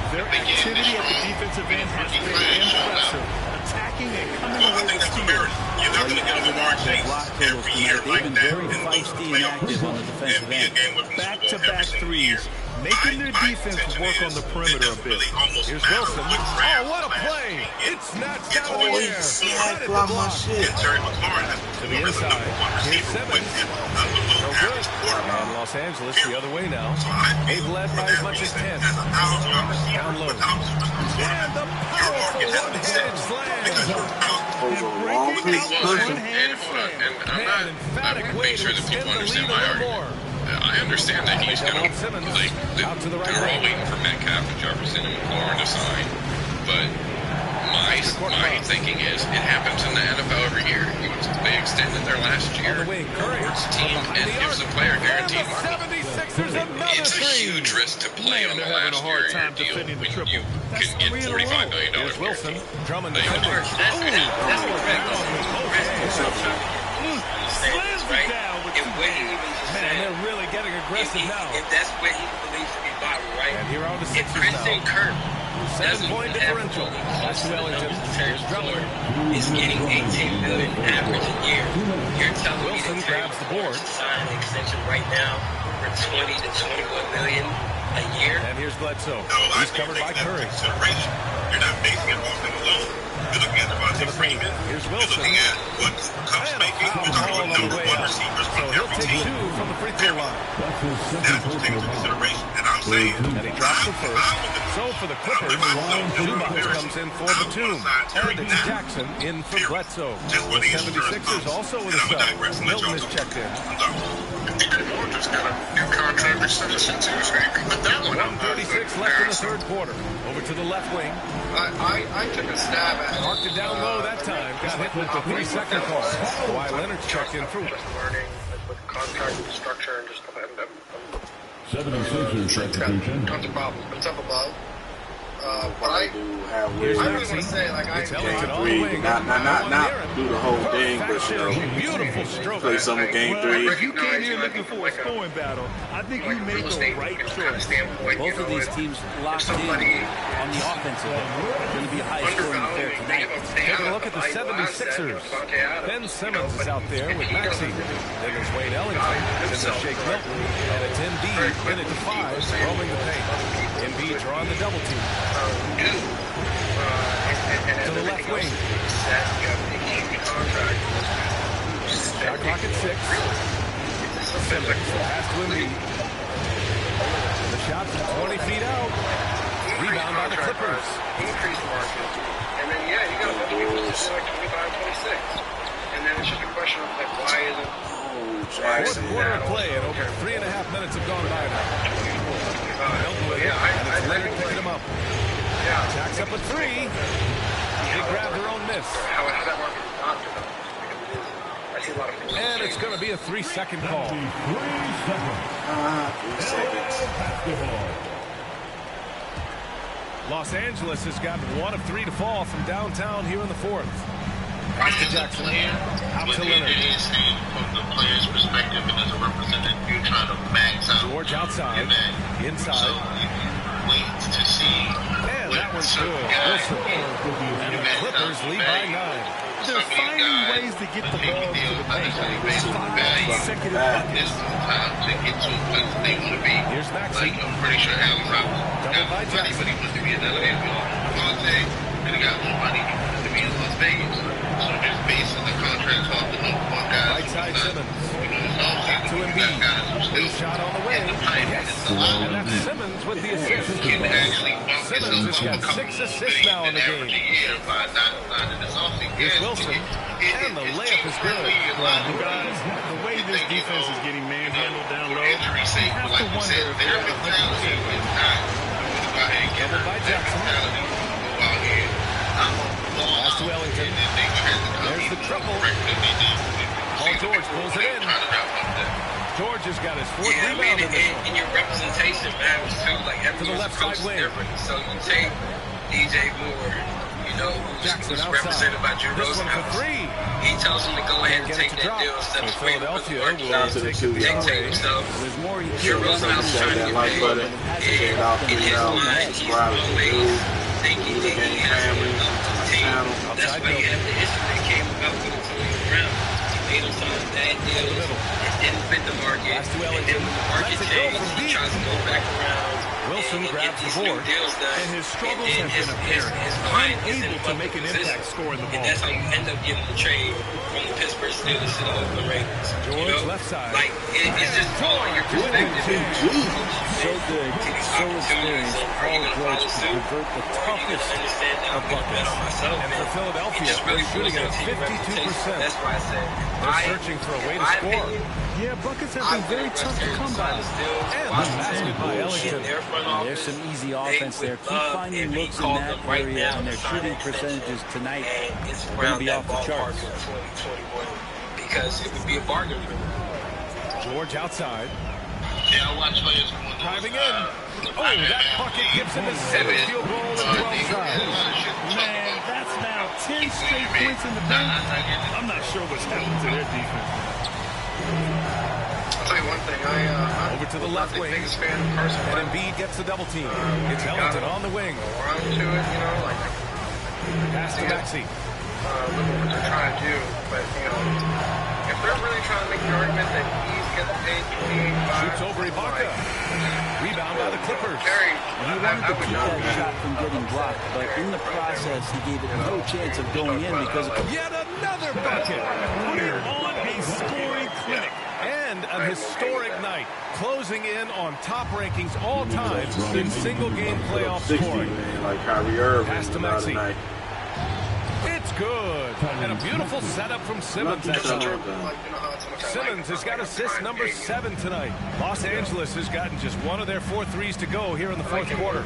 Their activity at the defensive end has been impressive. Attacking and coming away with steals. You're not going to get a Lamar Chase every year like They've been very feisty and active on the defensive end. Back-to-back threes, making their defense work on the perimeter a bit. Here's Wilson. Oh, what a play! It's snatched out of Oh, the he air. snag blocked my shit. And Terry McLaurin has To the inside. Here's Simmons. No good. And Los Angeles the other way now. They've led by as much as 10. Down low. And the powerful one-handed slam. Those are wrong person. And I'm not, I want to make sure that people understand my argument. I understand that he's going to, like, they're all waiting for Metcalf and Jefferson and McLaurin to sign. But my thinking is it happens in the NFL every year. They extended their last year towards team and gives the player guaranteed money. It's a huge risk to play on the last year of your deal when you can get $45 million guaranteed. Drummond. Man, they're really getting aggressive now. If that's what he believes to be vital, right? And here are the If Sixers Christian now. Kirk 7-point differential. That's to Ellington. Here's Drummond. Is getting $18 million average a year. You're telling Wilson me that grabs the board. Sign an extension right now for $20 to $21 million a year. And here's Bledsoe. He's covered by Curry. You're not basing it off him alone. You're looking at Devontae Freeman. Here's You're Wilson. looking at what Cup's making. You're talking about number one receivers So on he'll every take team. 2 from the free throw line. That's what's taken into consideration. And I'm saying, And he drops the first. So for the Clippers, Zubac comes in for Batum. And it's Jackson in for Bledsoe. The 76ers also with a sub. Milton is checked in. Just got a new contract extension too, so you can put that one up. 1:36 left in the third quarter. Over to the left wing. I took a stab at it. Marked it down low that time. Got hit with the 3-second call. Kawhi Leonard's checked in through. Just learning with contract structure and just 76ers substitution. tons of problems. But it's up above. But I Here's really Maxey. want to say, like, It's Ellington on the Three, wing. not do the whole thing, but you know, Beautiful stroke. play some of game 3. If you came here looking for a scoring battle, I think you made the right choice. Both of these teams locked in on the offensive end. Going to be a high-scoring affair tonight. Taking a look at the 76ers. Ben Simmons is out there with Maxey. Then there's Wayne Ellington. Then there's Shake Milton. And it's Embiid, minute to 5, roaming the paint. Embiid drawing the double team. To the left wing. Shot clock at 6. Simmons pass to Embiid. The shot from 20 feet out. Rebound by the Clippers. Increase market. And then, yeah, you got a bunch of people just like 25, 26. And then it's just a question of, like, why isn't... Fourth quarter of play and over 3.5 minutes have gone by now. Milton with it, and it's Leonard picking him up. Jacks up at 3. They grab their own miss. How that market is not developed. I see a lot of... And it's going to be a 3-second call. 3 seconds. Los Angeles has got 1 of 3 to fall from downtown here in the 4th. Back to Jackson. Out to Leonard. It is seen from the player's perspective and as a representative, you're trying to max out. George outside. Inside. So you wait to see. And that one's good. Wilson. And the Clippers lead by 9. They're finding ways to get the ball to the paint. It's 5 consecutive buckets. This is the time to get to a place they want to be. Here's Maxey. Like, I'm pretty sure Allen Robinson Double by Jackson. But he wants to be in LA. Devontae, and he got more money. He wants to be in Las Vegas. So just basing the contracts off the number one guys. Right side Simmons. Back to Embiid. Blue shot on the way. Yes. And that's Simmons with the assist. Simmons has got 6 assists now in the game. Here's Wilson. And the layup is good. You guys, the way this defense is getting manhandled down low, you have to wonder if they're 100% ready. Double by Jackson. Pass to Ellington. There's the triple. Paul George pulls it in. George has got his 4th rebound in this one. And your representation matters too. Like To the left side wing. different. So you take DJ Moore, you know, Jackson who's outside. represented by Drew This one for 3. He tells him to go ahead and Get it take to that drop. deal instead So of waiting for Philadelphia the will take it the other way. himself. There's more you Drew can Rosenhaus is trying to get paid. In his mind, he's always thinking that he has to help the team. That's why you have the issue that came about with Antonio Brown. He made him sign a bad deal. It didn't fit the market. And then when the market changed, he tries to go back around Wilson grabs the board, and his struggles have been apparent. Unable to make an impact scoring the ball. And that's how you end up getting the trade from the Pittsburgh Steelers to the Oakland Raiders. George left side. Like, it's just all on your perspective. So good, so experienced. Paul George can convert the toughest of buckets. And for Philadelphia, they're shooting at 52%. That's why I said they're searching for a way to score. Yeah, buckets have been very tough to come by. And the basket by Ellington. There's some easy offense there. Keep finding looks in that area, and their shooting percentages tonight are going to be off the charts. Because it would be a bargain for them. George outside. Yeah, I watch players going driving in. Oh, that bucket gives him his 7th field goal in 12 tries. Man, that's now 10 straight points in the paint. I'm not sure what's happened to their defense. I'll tell you one thing. Over to the left wing. And Embiid gets the double team. It's Ellington on the wing. Run to it, you know, like. Pass to Maxey. Look at what they're trying to do, but you know, if they're really trying to make the argument that he's getting paid shoots over Ibaka. Rebound by the Clippers. He wanted to keep that shot from getting blocked, but in the process, he gave it no chance of going in because of yet another bucket. We're on a scoring clinic. And an historic night, closing in on top rankings all time in single-game playoff scoring. Like Kyrie Irving. Pass to Maxey. It's good. And a beautiful setup from Simmons. Simmons has got assist number 7 tonight. Los Angeles has gotten just one of their 4 threes to go here in the fourth quarter.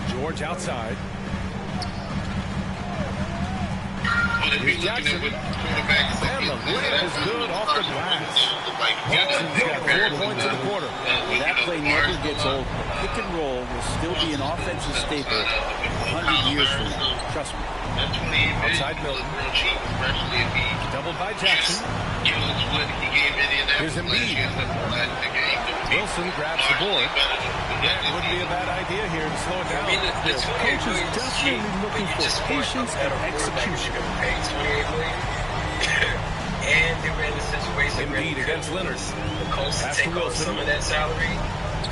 George outside. Here's Jackson. And the layup is good off the glass. Jackson's got 4 points in the quarter. That play never gets old. Pick and roll will still be an offensive staple 100 years from now. Trust me. Outside Milton. Doubled by Jackson. Here's Embiid. Wilson grabs the board. That wouldn't be a bad idea here to slow it down. The coach is definitely looking for patience and execution. And they were in a situation Embiid against Leonard. The Colts to take on some of that salary.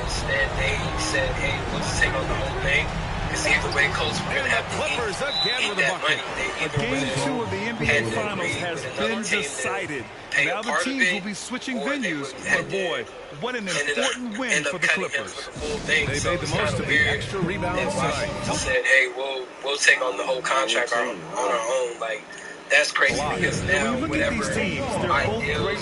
Instead, they said, hey, we'll just take on the whole thing. Because either way, Colts were going to have to Clippers again with a bucket. Game 2 of the NBA Finals has been decided. Now the teams will be switching venues, but boy, what an important win for the Clippers. They made the most of the extra rebounds tonight. Said, hey, we'll take on the whole contract on our own. Like, that's crazy because now whatever ideals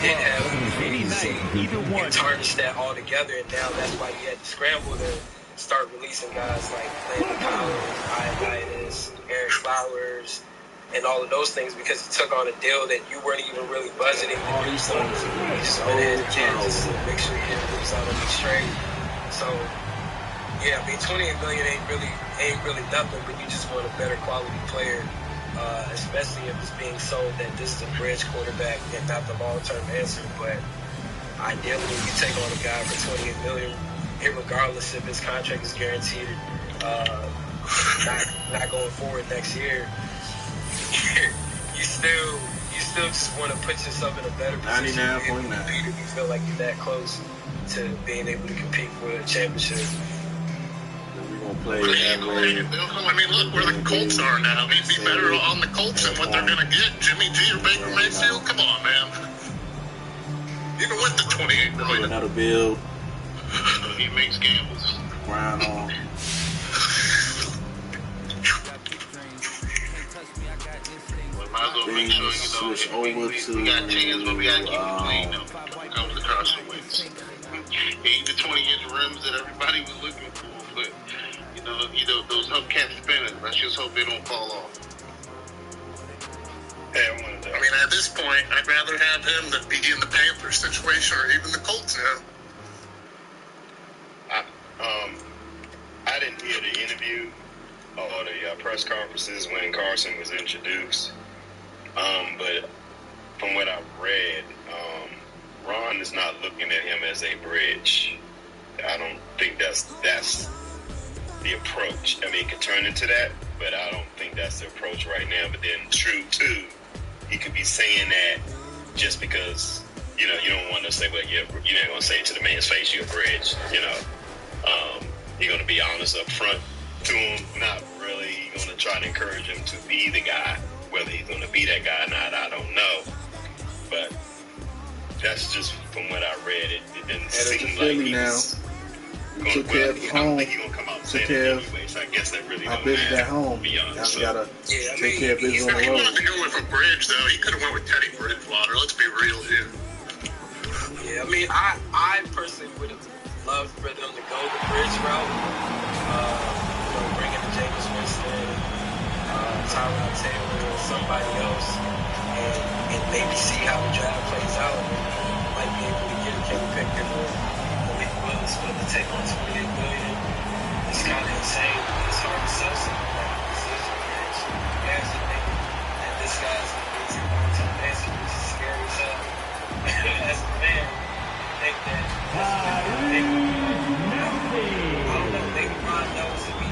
they have, any night, either one tarnish that all together, and now that's why you had to scramble to start releasing guys like Landon Collins, Ionitis, Eric Flowers, and all of those things because he took on a deal that you weren't even really budgeting to do. So you just went ahead and just make sure you didn't lose out on each trade. So yeah, I mean, $28 million ain't really nothing, but you just want a better quality player. Especially if it's being sold that this is a bridge quarterback and not the long-term answer. But ideally, when you take on a guy for $28 million, regardless if his contract is guaranteed, not going forward next year, you still just want to put yourself in a better position to be able to compete if you feel like you're that close to being able to compete for a championship. Play I mean, look where the Colts are now. He'd be better on the Colts than what they're going to get. Jimmy G or Baker Mayfield? Come on, man. Even with the $28 million. Another build. He makes gambles. Grind on. Well, might as well make sure, switch over to we got chance, but we got to keep it clean, though. When it comes to Carson Wentz. He ain't the 20-inch rims that everybody was looking for, but those hubcaps spinning. Let's just hope they don't fall off. I mean, at this point, I'd rather have him than be in the Panthers situation or even the Colts now. I didn't hear the interview or the press conferences when Carson was introduced. But from what I've read, Ron is not looking at him as a bridge. I don't think that's the approach. I mean, it could turn into that, but I don't think that's the approach right now. But then, true too, he could be saying that just because you don't want to say, well, you're not going to say it to the man's face, you're a bridge, You're going to be honest up front to him, not really going to try to encourage him to be the guy. Whether he's going to be that guy or not, I don't know. But that's just from what I read. It didn't seem like he was going to, well, I don't think he's going to come out and say that anyway, so I guess that really don't business matter. at home. So, gotta take care of business on the If he road. wanted to go with a bridge, though, he could have went with Teddy Bridgewater. Let's be real here. Yeah, I mean, I personally would have loved for them to go the bridge route. Bringing in James Winston, Tyrod Taylor, or somebody else, and maybe see how the draft plays out. Might be able to get a Kenny Pickett or Malik Willis for the take on $28 million. It's kind of insane. It's hard to sell something like a position match. You actually think that this guy's an amazing long-term answer, which is scary as hell. As a fan, I think that this is a big I don't know. Maybe Ron knows if he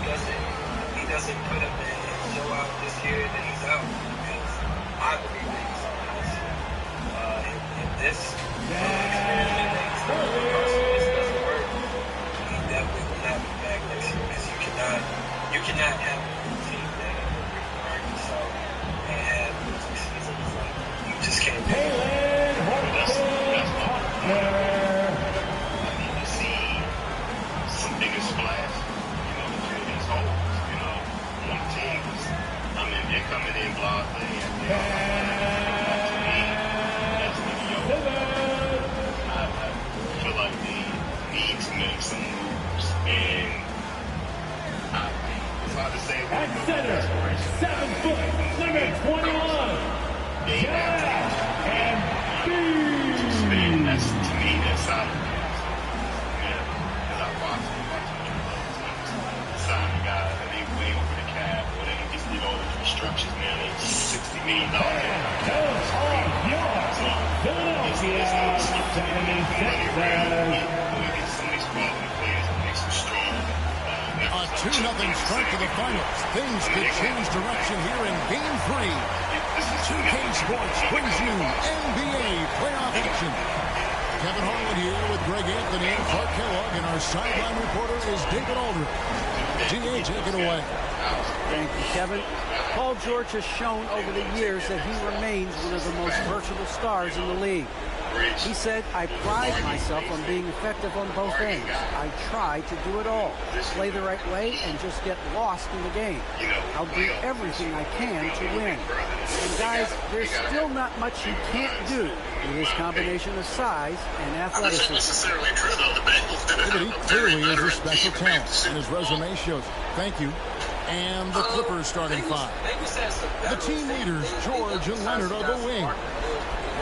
doesn't put him in and show out this year, then he's out. Because I believe that he's on this. If this experiment that he's doing with Carson Wentz doesn't work, he definitely will not be back next year. Because you cannot have a team that is so and have two seasons. Like, you just can't do it. That's you see some bigger splash, to fill these holes, on the team. I mean, they're coming in blase and to me, that's mediocre. I feel like they need to make some moves, and it's hard to say what the center, 7 foot, number 21, they have that's, to me, that's solid. Because I watched sign the guy, and they way over the cap, or they just did all the restructures, man. It's $60 million. So, it's money around. We get some of these quality players that makes them strong. A 2-0 start to the finals. Things could change direction here in Game 3. 2K Sports brings you NBA playoff action. Kevin Harlan here with Greg Anthony and Clark Kellogg, and our sideline reporter is David Aldridge. GA, take it away. Thank you, Kevin. Paul George has shown over the years that he remains one of the most versatile stars in the league. He said, I pride myself on being effective on both ends. I try to do it all, play the right way, and just get lost in the game. I'll do everything I can to win. And guys, there's still not much he can't do with his combination of size and athleticism. Necessarily true, though. The Bengals did But he clearly is a special talent, and his resume shows. Thank you. And the Clippers starting 5. The team leaders, George and Leonard, are the wing.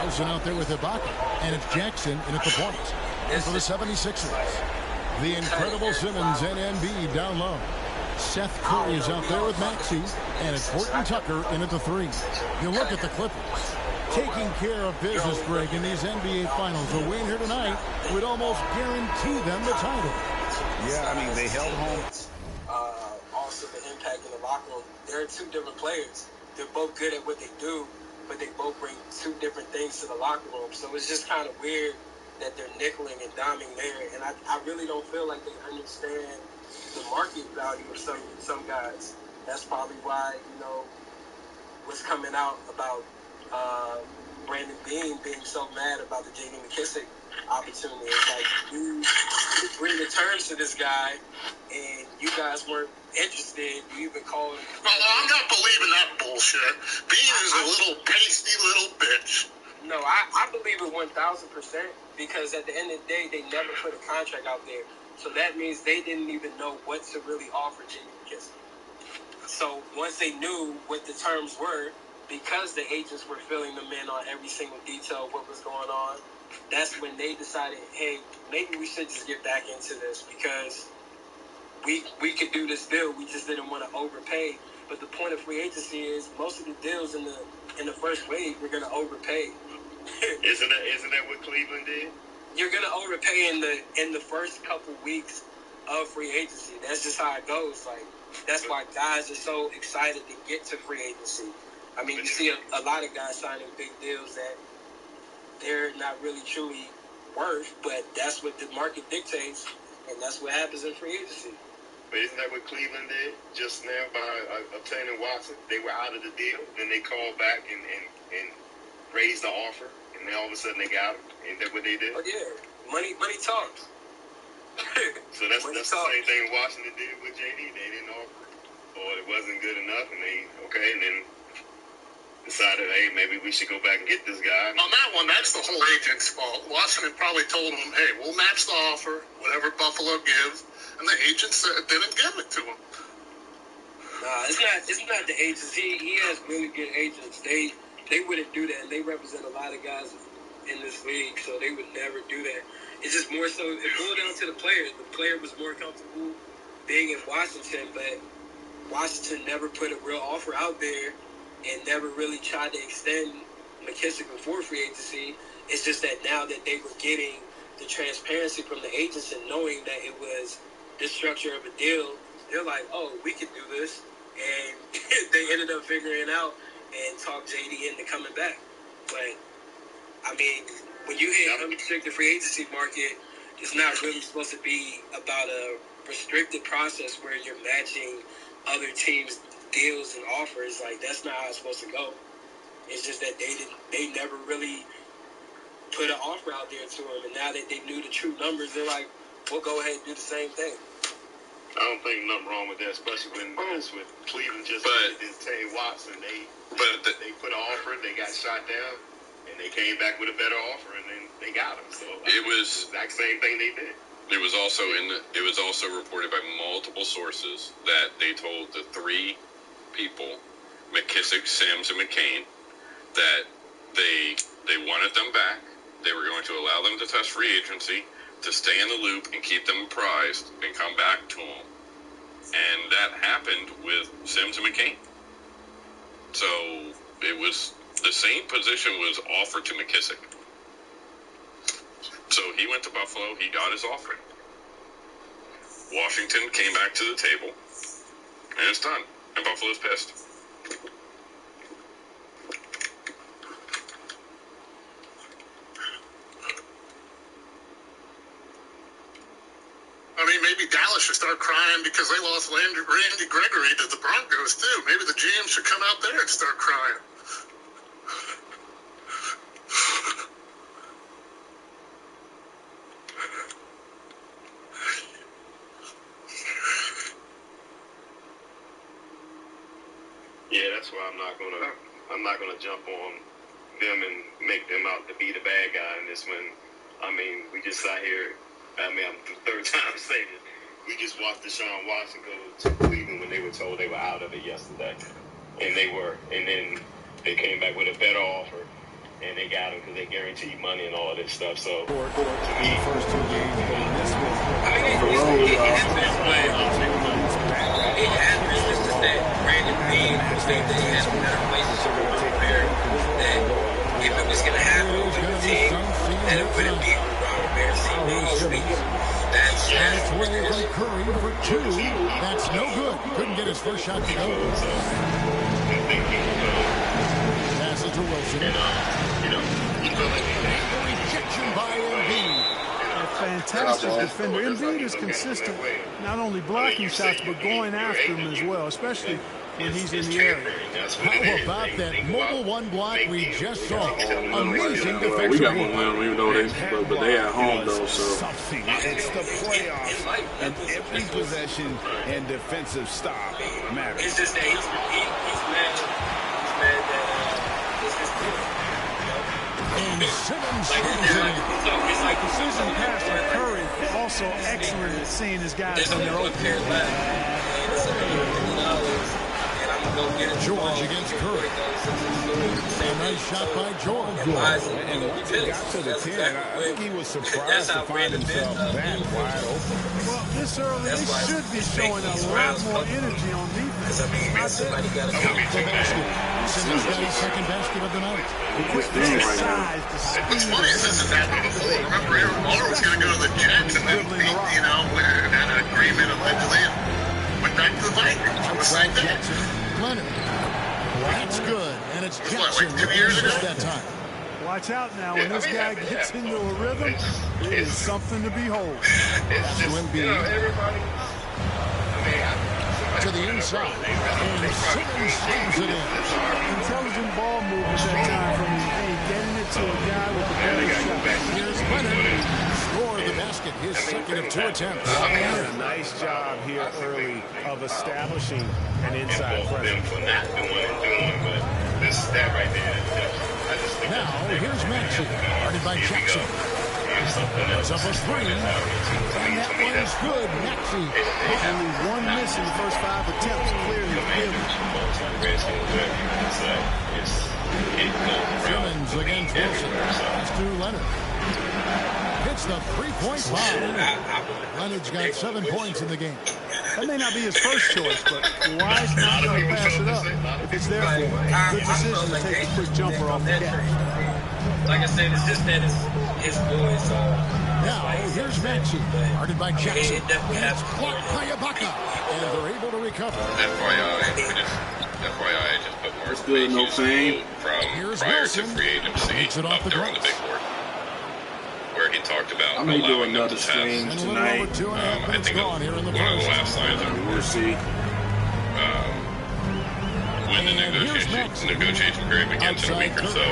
Wilson out there with Ibaka, and it's Jackson in at the point. And for the 76ers, the incredible Simmons and Embiid down low. Seth Curry is out there with Maxey, and it's Horton Tucker in at the 3. You look at the Clippers, taking care of business, Greg, in these NBA Finals. A win here tonight would almost guarantee them the title. Yeah, I mean, they held home. Also, the impact in the locker room. They're 2 different players. They're both good at what they do, but they both bring 2 different things to the locker room. So it's just kind of weird that they're nickeling and diming there. And I really don't feel like they understand the market value of some guys. That's probably why, what's coming out about Brandon Beane being so mad about the J.D. McKissick opportunity. It's like, you bring the terms to this guy, and you guys weren't interested. You even called him. Well, I'm not believing that bullshit. Beane is a little pasty little bitch. No, I believe it 1,000%, because at the end of the day, they never put a contract out there. So that means they didn't even know what to really offer J.D. McKissick. So once they knew what the terms were, because the agents were filling them in on every single detail of what was going on, that's when they decided, hey, maybe we should just get back into this, because we could do this deal. We just didn't want to overpay. But the point of free agency is most of the deals in the first wave, you're going to overpay. Isn't that what Cleveland did? You're going to overpay in the first couple weeks of free agency. That's just how it goes. Like, that's why guys are so excited to get to free agency. I mean, you see a lot of guys signing big deals that they're not really truly worth, but that's what the market dictates. And that's what happens in free agency. But isn't that what Cleveland did just now by obtaining Watson? They were out of the deal, then they called back and raised the offer, and then all of a sudden they got him. Ain't that what they did? Oh yeah, money talks. So that's the same thing Washington did with JD. They didn't offer, or it wasn't good enough, and and then decided, hey, maybe we should go back and get this guy. On that one, that's the whole agent's fault. Washington probably told him, hey, we'll match the offer, whatever Buffalo gives, and the agents didn't give it to him. Nah, it's not the agents. He has really good agents. They wouldn't do that, and they represent a lot of guys in this league, so they would never do that. It's just more so, it boiled down to the player. The player was more comfortable being in Washington, but Washington never put a real offer out there and never really tried to extend McKissick before free agency. It's just that now that they were getting the transparency from the agents and knowing that it was this structure of a deal, they're like, oh, we can do this. And they ended up figuring it out and talked JD into coming back. But, I mean, when you hit unrestricted free agency market, it's not really supposed to be about a restricted process where you're matching other teams' deals and offers. Like, that's not how it's supposed to go. It's just that they never really put an offer out there to him, and now that they knew the true numbers, they're like, we'll go ahead and do the same thing. I don't think nothing wrong with that, especially when it's with Cleveland just did Tay Watson. They put an offer, they got shot down, and they came back with a better offer, and then they got him. So it was the exact same thing they did. It was also reported by multiple sources that they told the three people, McKissick, Sims, and McCain, that they wanted them back. They were going to allow them to test free agency, to stay in the loop and keep them apprised and come back to them. And that happened with Sims and McCain. So it was the same position was offered to McKissick. So he went to Buffalo. He got his offer. Washington came back to the table, and it's done. And Buffalo's pissed. I mean, maybe Dallas should start crying because they lost Randy Gregory to the Broncos, too. Maybe the GM should come out there and start crying. Yeah, that's why I'm not gonna jump on them and make them out to be the bad guy in this one. I mean, we just sat here. I mean, I'm the third time saying it. We just watched Deshaun Watson go to Cleveland when they were told they were out of it yesterday, and they were. And then they came back with a better offer, and they got him because they guaranteed money and all of this stuff. So to me, First two games, it happens. It's just that Brandon Bean think that he has a better relationship with the player. That if it was going to happen with the team, then it wouldn't be Ron Rivera's team. That's it's way from Curry for two. That's no good. Couldn't get his first shot to go. Pass it to Wilson. Rejection by Embiid. Fantastic defender. Embiid is consistent, not only blocking shots, but going after them as well, especially when he's in the area. How about that mobile one block we just saw? Amazing defensive. We got one win, even though but they at home though. So it's the playoffs, and every possession and defensive stop matters. It's just that he's mad. He's mad that it's his team. And Simmons it's like the season pass from Curry, also excellent at seeing his guys on their open. George against Curry. A nice shot by George. And once he got to the 10, I think he was surprised to find himself that wide open. Well, this early, they should be showing a lot more energy on defense. Somebody got to come The basket. Simmons got his second basket of the night. it's doing right now. What's funny is this has happened before. Remember, Aaron Moore was going to go to the Jets, and then, with that agreement allegedly, went back to the Vikings on the same day. Leonard. That's good. And it's Jackson. Like 2 years ago? That time. Watch out now. When this guy gets into a rhythm, it is something to behold. Pass to Embiid. To the inside. And Simmons slams it in. Intelligent ball movement that time from him. Hey, getting it to a guy with a better shot. Here's Leonard. Score the basket. His second of 2 attempts. A nice job here early of establishing an inside presence. For not doing, but this stat right there. Now, here's Maxey. Guarded by Jackson. It's up a 3. And that one's good. Maxey. Only one miss in the first 5 attempts. Clearly Simmons against Wilson. Pass to Leonard. Hits the 3-point line. Leonard's got 7 points in the game. That may not be his first choice, but Kawhi's not going to pass it up if it's there for him. Good decision to take a quick jumper off the catch. Like I said, it's just that it's his boy, so... Now, here's Maxey, guarded by Jackson. And it's blocked by Ibaka. And they're able to recover. FYI, just put more good, no fame. From prior to free agency up there on the big board, where he talked about I may do allowing them another to stream test. tonight. I think one of the last lines We'll see. when the negotiation period begins in a week or so,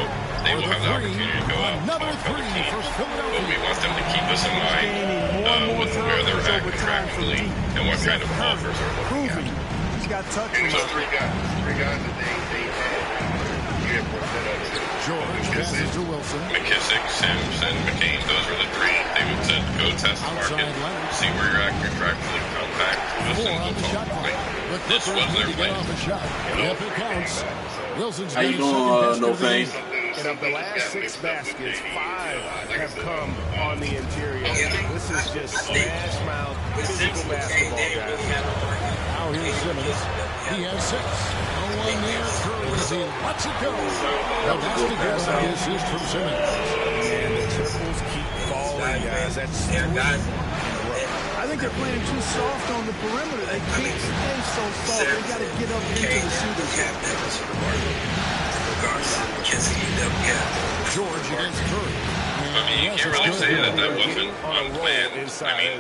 they will have the opportunity to go out and talk to other teams. But we want them to keep us in mind with where they're at contractually and what kind of offers are looking at. He's got touch from So three guys that they had. You had brought that up. George passes to Wilson. McKissick, Sims, and McCain, those were the 3. They would said, go test the market, see where you're at contractually, come back to us and we'll talk. Like, this was their plan. If it counts, Wilson's How you doing, No Fame? And of the last 6 baskets, 5 have come on the interior. This is just smash mouth physical basketball, guys. Now here's Simmons. He has 6. No one near through as he lets it go. The basket is assist from Simmons. And the triples keep falling, guys. That's 3. I think they're playing too soft on the perimeter. They can't stay so soft. They got to get up into the shooter's George against Curry. I mean, you can't really say that wasn't unplanned. I mean,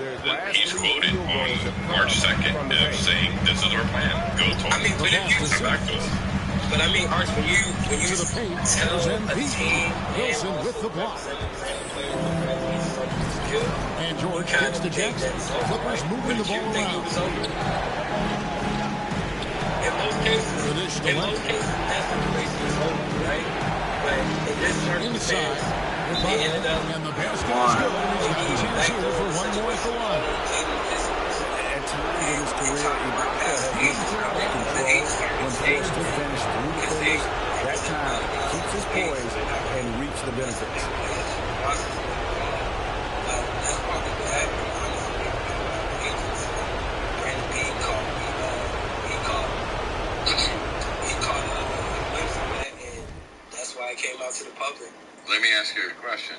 he's quoted on March 2nd as saying, this is our plan. Go talk. Come back to us. But I mean, Arch, when you to the paint, tell a team Wilson with the block. And George kicks to Jackson. Clippers moving the ball around. In most cases, that's the place is over, right? But in this circumstance, they ended up... And the basket is good. He's got a chance here for one more at the line. At times in his career, Ibaka has been control when forced to finish through the corners. That time, keeps his poise and reaps the benefits. That's probably what happened, honestly. And he caught and that's why it came out to the public. Let me ask you a question.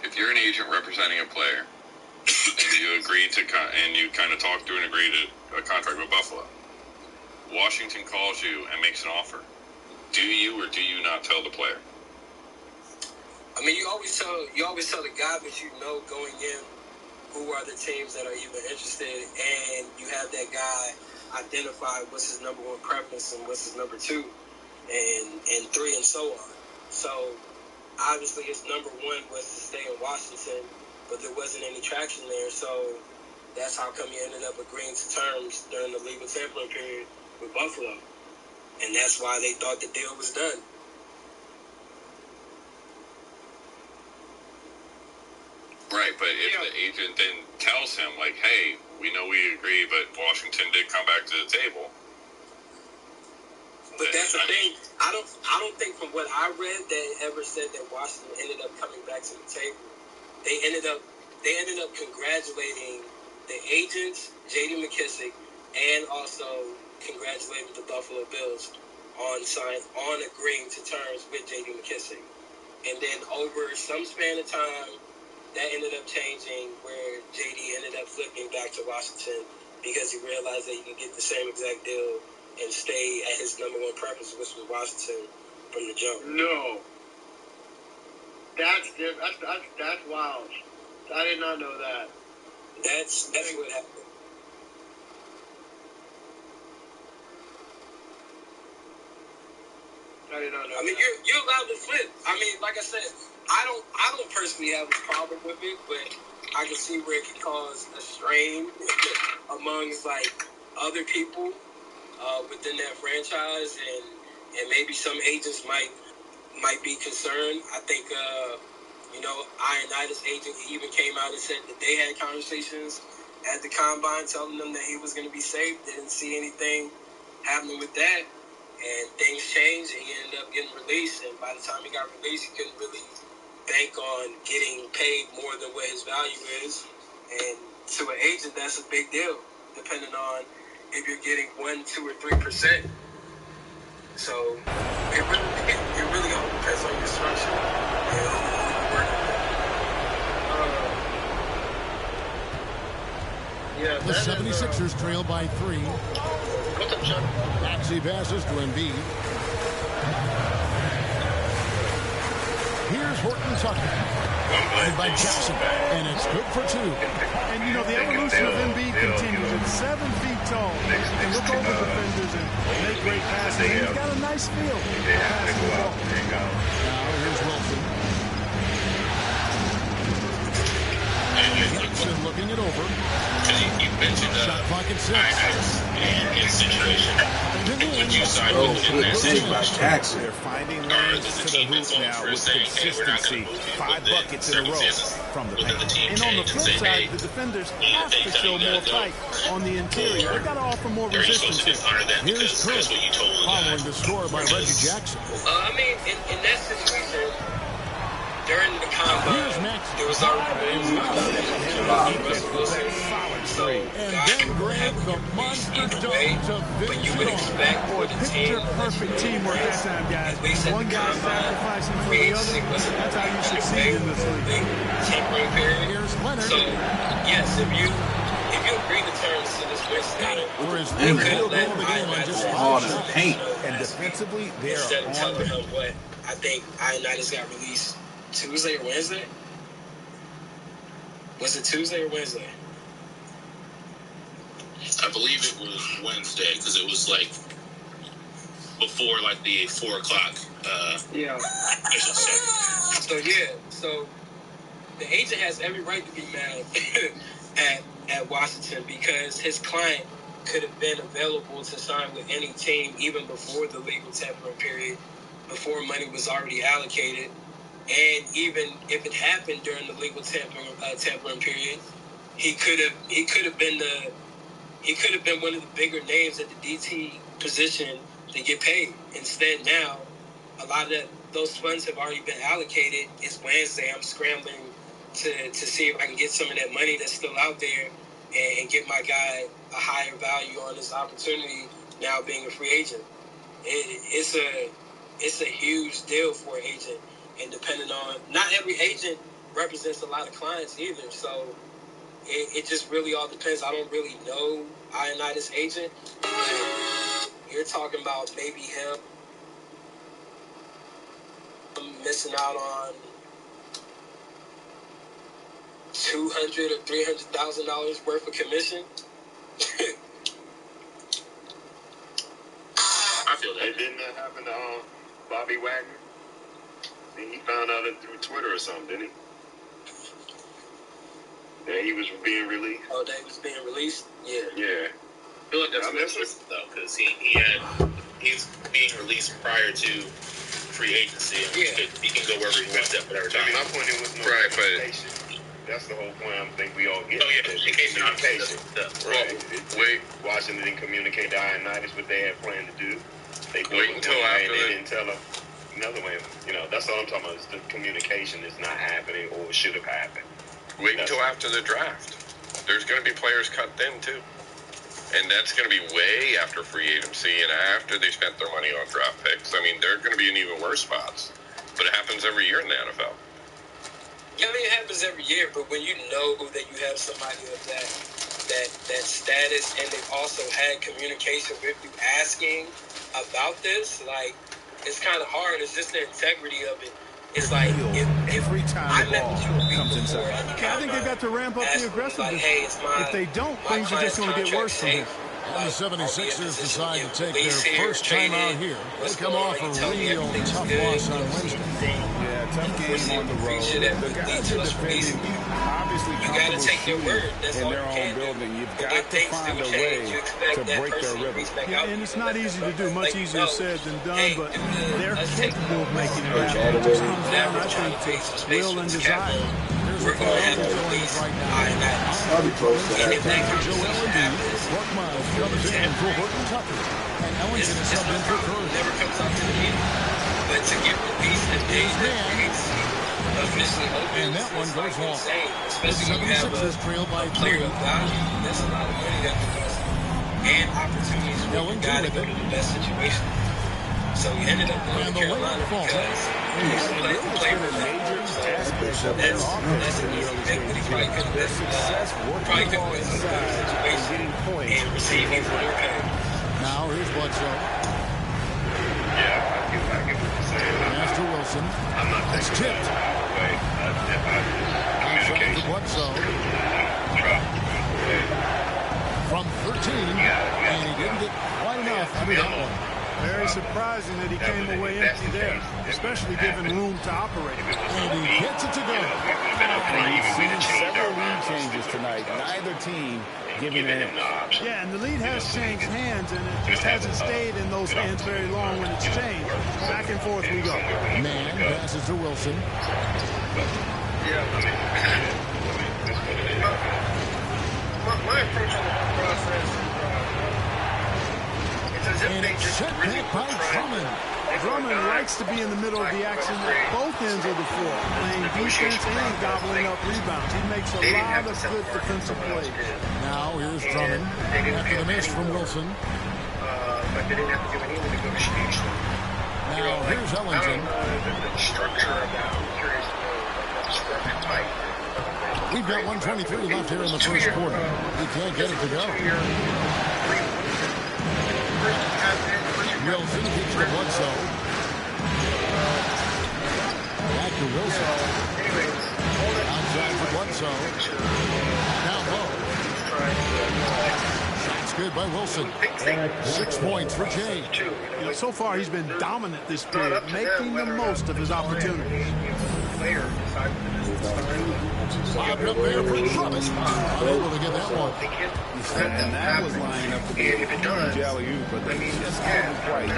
If you're an agent representing a player, and you agree to, and you kind of talk through and agree to a contract with Buffalo, Washington calls you and makes an offer. Do you or do you not tell the player? I mean, you always tell the guy, but you know going in who are the teams that are even interested, and you have that guy identify what's his number 1 preference and what's his number 2 and 3 and so on. So obviously his number 1 was to stay in Washington, but there wasn't any traction there, so that's how come he ended up agreeing to terms during the legal tampering period with Buffalo. And that's why they thought the deal was done. Right, but if the agent then tells him, like, hey, we know we agree, but Washington did come back to the table. But that's the thing. I don't think from what I read they ever said that Washington ended up coming back to the table. They ended up congratulating the agents, J.D. McKissick, and also congratulating the Buffalo Bills on agreeing to terms with J.D. McKissick. And then over some span of time, that ended up changing where J.D. ended up flipping back to Washington because he realized that he could get the same exact deal and stay at his number 1 preference, which was Washington from the jump. No. That's different. That's wild. I did not know that. That's what happened. I did not know. I mean, you're allowed to flip. I mean, like I said, I don't personally have a problem with it, but I can see where it can cause a strain amongst like other people within that franchise, and maybe some agents might be concerned. I think Ionitis' agent even came out and said that they had conversations at the combine telling them that he was going to be safe. They didn't see anything happening with that, and things changed, and he ended up getting released. And by the time he got released, he couldn't really bank on getting paid more than what his value is. And to an agent, that's a big deal, depending on if you're getting 1%, 2%, or 3%. So it really all depends on your structure and who you're working with. The 76ers trail by 3. Maxey passes to Embiid. Here's Horton Tucker. And by Jackson. And it's good for 2. And, you know, the evolution of Embiid continues. At 7 feet tall, he can look over defenders and make great passes. And he's got a nice feel for passing the ball. Now here's Wilson. Jackson looking it over. You mentioned shot clock at 6. And his situation. Would you side with him in that situation? Jackson. They're finding lanes to the hoop now with consistency. 5 buckets in a row from the paint. And on the flip side, the defenders have to show more fight on the interior. They've got to offer more resistance here. Here's Chris following the score by Reggie Jackson. I mean, in that situation, during the combine, there was already Russell Wilson. So, and then Greg, the monster dunk to but you would expect for the team. Perfect teamwork that time, guys. One guy sacrificing for the other. That's how you succeed in this league. Tempering period. Here's Leonard. So, yes, if you agree the terms to this Wednesday, you could let the game on just hard to paint. And defensively, they're instead of telling him what I think Ionitis got released Tuesday or Wednesday. Was it Tuesday or Wednesday? I believe it was Wednesday because it was like before like the 4 o'clock. Yeah. So the agent has every right to be mad at Washington because his client could have been available to sign with any team even before the legal tampering period, before money was already allocated, and even if it happened during the legal tampering period, he could have been one of the bigger names at the DT position to get paid. Instead, now a lot of those funds have already been allocated. It's Wednesday. I'm scrambling to see if I can get some of that money that's still out there and get my guy a higher value on this opportunity now being a free agent. It's a huge deal for an agent, and depending on, not every agent represents a lot of clients either, so it just really all depends. I don't really know Ionitis' agent, but you're talking about maybe him missing out on $200,000 or $300,000 worth of commission. I feel that. Hey, didn't that happen to Bobby Wagner? He found out it through Twitter or something, didn't he? Yeah, he was being released. Oh, that he was being released? Yeah. Yeah. I feel like that's interesting though, because he's being released prior to free agency. And he can go wherever he wants at whatever time. My point was no communication. That's the whole point I think we all get. Oh yeah, communication. Right. Washington didn't communicate to Ionitis what they had planned to do. They wait until after they didn't tell them another way. That's all I'm talking about. Is the communication is not happening or should have happened. Wait until after the draft. There's going to be players cut then, too. And that's going to be way after free agency and after they spent their money on draft picks. I mean, they're going to be in even worse spots. But it happens every year in the NFL. Yeah, I mean, it happens every year, but when you know that you have somebody of that status and they've also had communication with you asking about this, like, it's kind of hard. It's just the integrity of it. it's like every time the ball comes inside. Yeah, I think they've got to ramp up the aggressiveness. If they don't, things are just going to get worse from here. And the 76ers decide to take their first time out here. They come off a real tough loss on Wednesday. Yeah, tough game on the road. The guys are defending obviously comfortable shoes in their own building. You've got to find a way to break their rhythm. Yeah, and it's not easy to do. Much easier said than done, but they're capable of making it happen. It just comes down, I think, to will and desire. We're going to have to win right now. I'll be close to that. Comes in for Horton Tucker. And Ellington is subbed in for Curry. Never comes out to the field. But to get released and officially open. And that one goes long. The Especially when you have 76ers trail by 3. Value. That's a lot of money that goes. And opportunities for the guy to go to the best situation. So we ended up going to Carolina because he was playing with major aspects of their offense in the early stages. Their success working the ball inside and getting points and receiving for their pain. Now here's Bledsoe. Yeah, I get what you're saying. Master Wilson. I'm not taking tipped. Communication. To Bledsoe. From 13, and he didn't get quite enough to do that one. Very surprising that he came away empty there, especially given room to operate. And he gets it to go. We've seen several lead changes tonight. Neither team giving an inch. Yeah, and the lead has changed hands, and it just hasn't stayed in those hands very long when it's changed. Back and forth we go. Man passes to Wilson. My approach on the process is as if they just really by Drummond. Drummond likes to be in the middle of the action at both ends of the floor, playing defense and gobbling up rebounds. He makes a lot of good defensive plays. Now here's Drummond after the miss from Wilson. But they didn't have to do any negotiation. Now here's Ellington. The structure of that, I'm curious to know the structure type. We've got 1:23 left here in the first quarter. We can't get it to go. Wilson keeps the Bledsoe. Back to Wilson. Outside for Bledsoe. Down low. Shot's good by Wilson. 6 points for Jay. You know, so far he's been dominant this period, making the most of his opportunities. Lobbed up there for Drummond. Unable to get that one. And that was lining up to be a huge alley-oop, but they just couldn't quite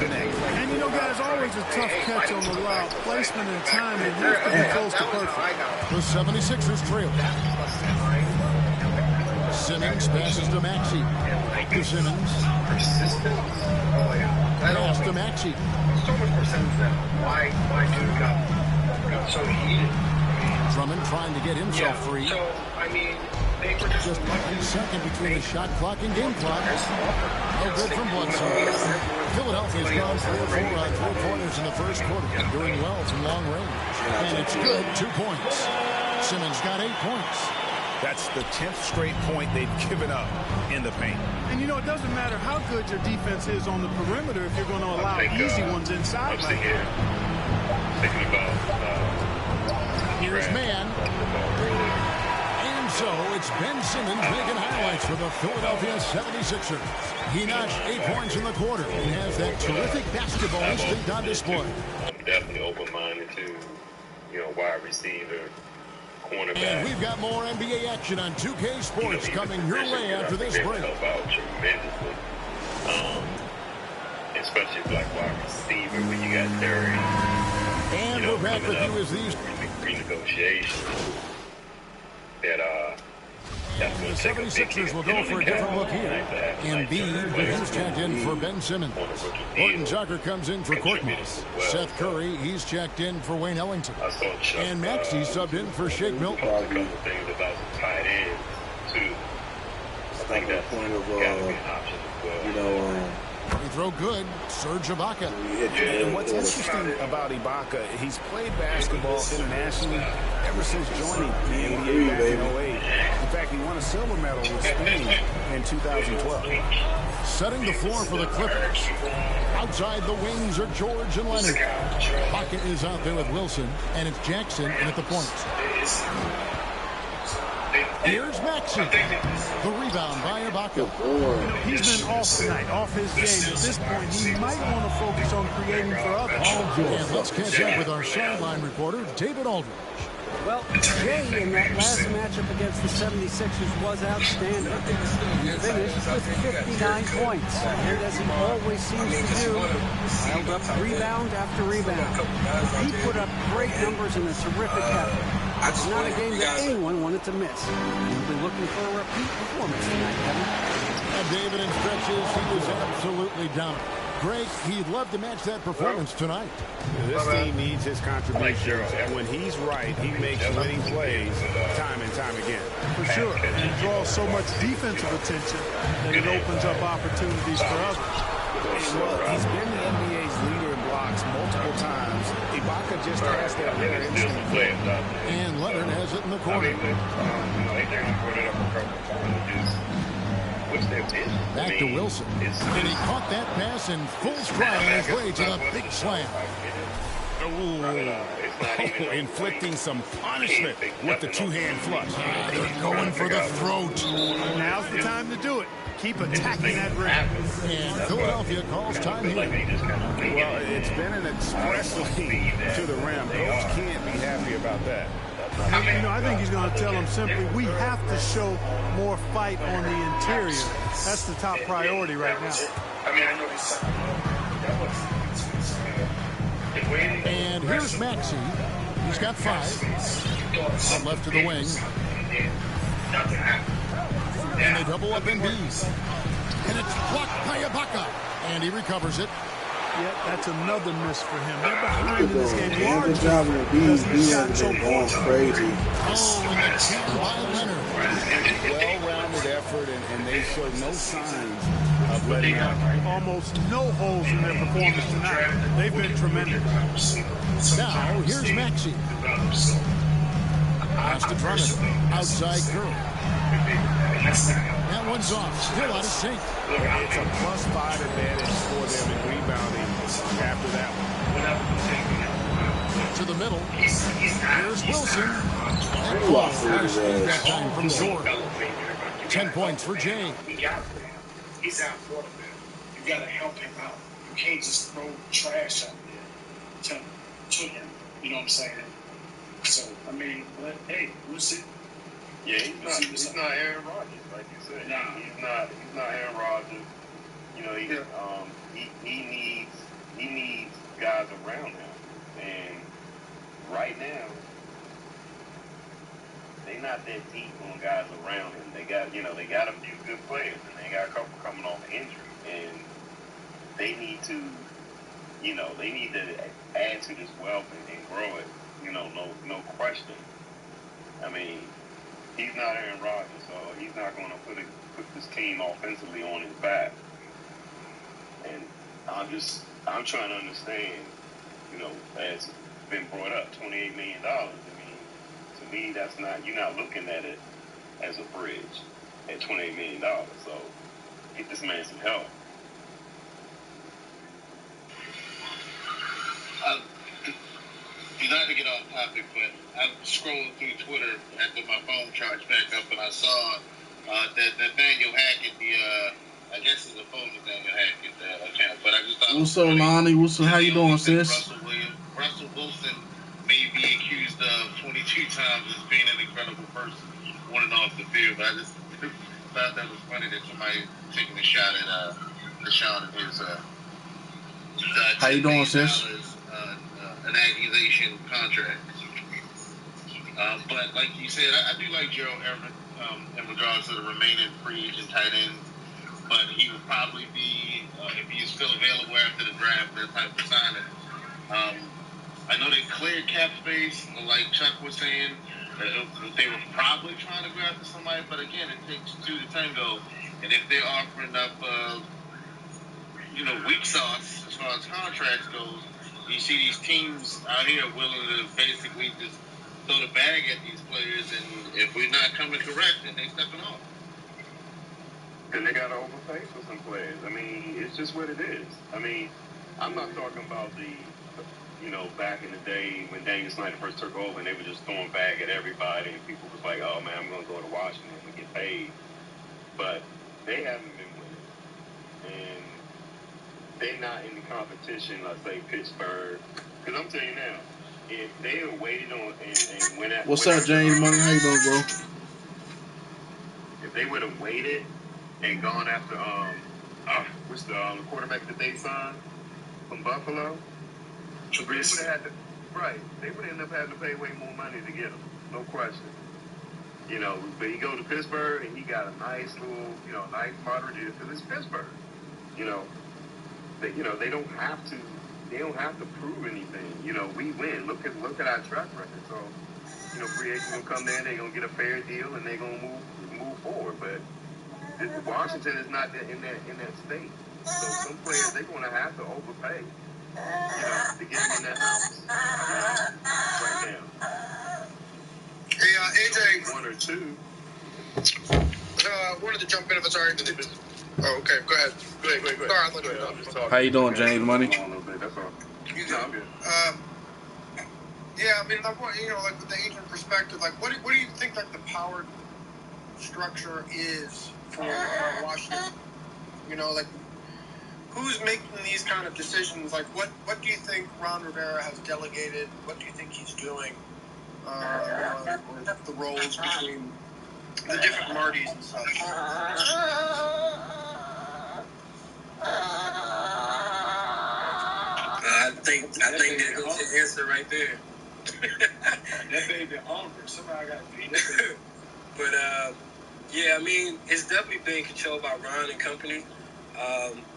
connect. And you know, guys, always a tough catch on the route. Placement and timing have to be close to perfect. The 76ers trail. Simmons passes to Maxey. To Simmons. Pass to Maxey. So much more sense now. Why Duke got so heated. Drummond trying to get himself free. So, I mean, they were just 1 second between the shot clock and game clock. No good from Bledsoe. Philadelphia's gone 3 or 4 on 3-pointers in the first quarter, doing well from long range. And it's good, 2 points. Simmons got 8 points. That's the 10th straight point they've given up in the paint. And you know, it doesn't matter how good your defense is on the perimeter if you're going to allow easy ones inside. Thinking about here's Man. And so it's Ben Simmons making highlights for the Philadelphia 76ers. He notched 8 points in the quarter and has that terrific basketball instinct on display. I'm definitely open-minded to, wide receiver, cornerback. And we've got more NBA action on 2K Sports coming your way after this break. Help out tremendously. Especially black wide receiver when you got Terry. And we're back with you as these renegotiations that the 76ers will go for a different look here. Embiid, he's checked in for Ben Simmons. Horton Tucker comes in for Korkmaz. Seth Curry, he's checked in for Wayne Ellington. And Maxey subbed in for Shake Milton. A couple things about the tight end, too. I think that's got to be an option as well. He throw good, Serge Ibaka. And what's interesting about Ibaka, he's played basketball internationally ever since joining the NBA back in 08. In fact, he won a silver medal with Spain in 2012. Setting the floor for the Clippers. Outside the wings are George and Leonard. Pocket is out there with Wilson, and it's Jackson in at the point. Here's Maxey. The rebound by Ibaka. He's been off tonight, off his game. At this point, he might want to focus on creating for others. And let's catch up with our sideline reporter, David Aldridge. Well, Jay in that last matchup against the 76ers was outstanding. He finished with 59 points. And as he always seems to do, piled up rebound after rebound. He put up great numbers in a terrific effort. It's not a game that anyone wanted to miss. We'll be looking for a repeat performance tonight, Kevin. And David in stretches, he was absolutely dominant. Greg, he'd love to match that performance tonight. This team needs his contributions, and when he's right, he makes winning plays time and time again. For sure. And he draws so much defensive attention that it opens up opportunities for others. Well, he's been the NBA's leader in blocks multiple times. Ibaka just has that rare instinct. And Leonard has it in the corner. Back to Wilson. And he caught that pass in full stride on his way to the big slam. Oh, inflicting some punishment with the two-hand flush. Going for the throat. Now's the time to do it. Keep attacking that rim. And Philadelphia calls time here. Well, it's been an expressly to the rim. Coach can't be happy about that. I think he's going to tell them simply, we have to show more fight on the interior. That's the top priority right now. And here's Maxey. He's got 5. On left to the wing. And they double up in B's. And it's blocked by Ibaka. And he recovers it. Yeah, that's another miss for him. They're behind in this game. Good job with B's. B's has been going crazy. Oh, and the kick by Leonard. Well-rounded effort, and they showed no signs of letting up. Almost no holes in their performance tonight. They've been tremendous. Now, here's Maxey. Pass to Drummond. Outside curl. That one's off. Still out of sync. It's a +5 advantage for them in rebounding after that one. To the middle. Here's Wilson. And that time from George. 10 points for Jay. He's out for it, man. You got to help him out. You can't just throw trash out there to him. You know what I'm saying? So, I mean, but, hey, we'll see. Yeah, he's not Aaron Rodgers, like you said. Nah. He's not Aaron Rodgers. You know, he needs guys around him. And right now, they're not that deep on guys around him. They got a few good players, and they got a couple coming off injury, and they need to add to this wealth and grow it. No question. I mean, he's not Aaron Rodgers, so he's not going to put this team offensively on his back. And I'm trying to understand, as been brought up, $28 million. I mean, to me, that's not, you're not looking at it as a bridge at $28 million. So get this man some help. Not to get off topic, but I was scrolling through Twitter after my phone charged back up, and I saw that Nathaniel Hackett, I guess it's a phone Nathaniel Hackett account, but I just thought. What's up, Lonnie? How you doing, sis? Russell Wilson may be accused of 22 times as being an incredible person on and off the field, but I just thought that was funny that somebody taking a shot at his. How you doing, sis? An accusation contract. But like you said, I do like Gerald Everett in regards to the remaining free agent tight ends. But he would probably be, if he's still available after the draft, that type of signing. I know they cleared cap space, like Chuck was saying. They were probably trying to go after somebody, but again, it takes 2 to tango. And if they're offering up, weak sauce as far as contracts goes, you see these teams out here willing to basically just throw the bag at these players, and if we're not coming correct, then they stepping off. Because they got to overpay for some players. I mean, it's just what it is. I mean, I'm not talking about back in the day when Daniel Snyder first took over and they were just throwing bag at everybody and people was like, oh, man, I'm going to go to Washington and get paid. But they haven't been winning. And they're not in the competition, let's say, Pittsburgh. Because I'm telling you now, if they had waited on and went at... What's up, James Money? How you doing, bro? If they would have waited and gone after, what's the quarterback that they signed from Buffalo? They would have had to, right. They would end up having to pay way more money to get him. No question. But he go to Pittsburgh and he got a nice little, nice moderate deal because it's Pittsburgh. They don't have to prove anything. We win. Look at our track record. So, free agents gonna come there, they're gonna get a fair deal and they're gonna move forward. But Washington is not in that state. So some players they're gonna have to overpay. To get them in that house. Right now. Hey, AJ. One or two. Wanted to jump in if it's all right. Oh, okay. Go ahead. Go ahead. Sorry, I'll let you know. How you doing, James Money? That's all. I'm good. Yeah, I mean, like with the agent perspective, like, what do you think, like, the power structure is for Washington? Like, who's making these kind of decisions? Like, what do you think Ron Rivera has delegated? What do you think he's doing? Or the roles between the different Martys and such? I think that goes the answer right there. That baby hungry. Somebody got to feed that baby. But yeah, I mean, it's definitely being controlled by Ron and company,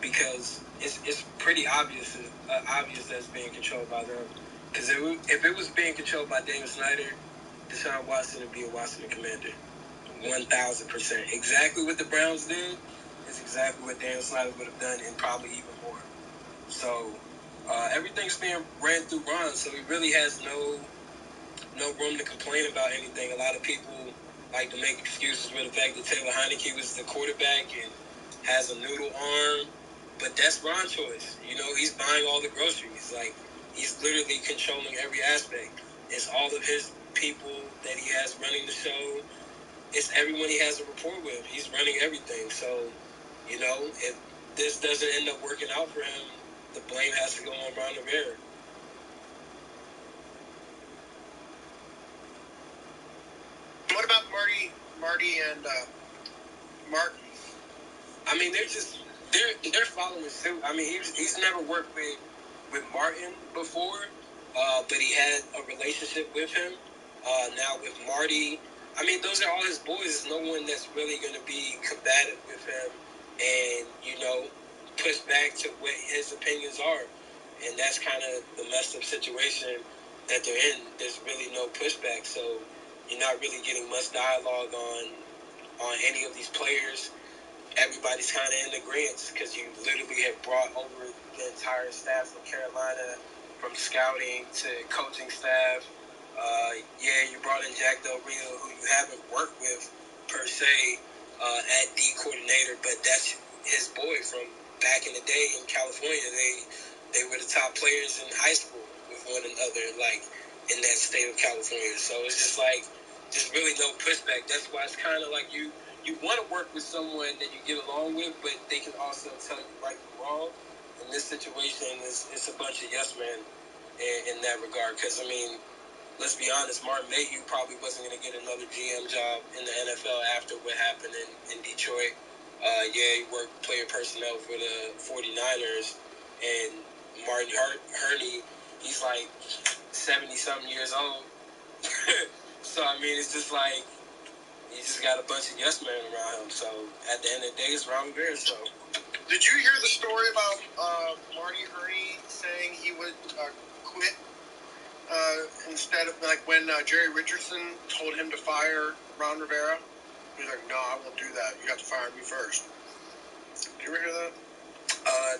because it's pretty obvious that it's being controlled by them. Because if it was being controlled by Daniel Snyder, Deshaun Watson would be a Washington Commander, 1,000%. Exactly what the Browns did is exactly what Daniel Snyder would have done, and probably even more. So everything's being ran through Ron, so he really has no room to complain about anything. A lot of people like to make excuses for the fact that Taylor Heineke was the quarterback and has a noodle arm, but that's Ron's choice. He's buying all the groceries. Like, he's literally controlling every aspect. It's all of his people that he has running the show. It's everyone he has a rapport with. He's running everything. So, if this doesn't end up working out for him, the blame has to go on Ron Rivera. What about Marty and Martin? I mean, they're following suit. I mean, he's never worked with Martin before, but he had a relationship with him. Now with Marty, I mean, those are all his boys. There's no one that's really going to be combative with him and, push back to what his opinions are. And that's kind of the messed up situation that they're in. There's really no pushback, so you're not really getting much dialogue on any of these players. Everybody's kind of in agreement because you literally have brought over the entire staff from Carolina, from scouting to coaching staff. You brought in Jack Del Rio, who you haven't worked with per se at D coordinator, but that's his boy from back in the day in California. They were the top players in high school with one another, like, in that state of California. So it's just really no pushback. That's why it's kind of like you want to work with someone that you get along with, but they can also tell you right from wrong. In this situation, it's a bunch of yes men in that regard. Because, I mean, let's be honest, Martin Mayhew probably wasn't going to get another GM job in the NFL after what happened in Detroit. He worked player personnel for the 49ers, and Martin Hurney, he's like 70-something years old. So, I mean, it's just like, he just got a bunch of yes men around him. So, at the end of the day, it's Ron Rivera. So, did you hear the story about Marty Hurney saying he would quit instead of, like, when Jerry Richardson told him to fire Ron Rivera? He's like, no, I won't do that. You have to fire me first. Did you ever hear that?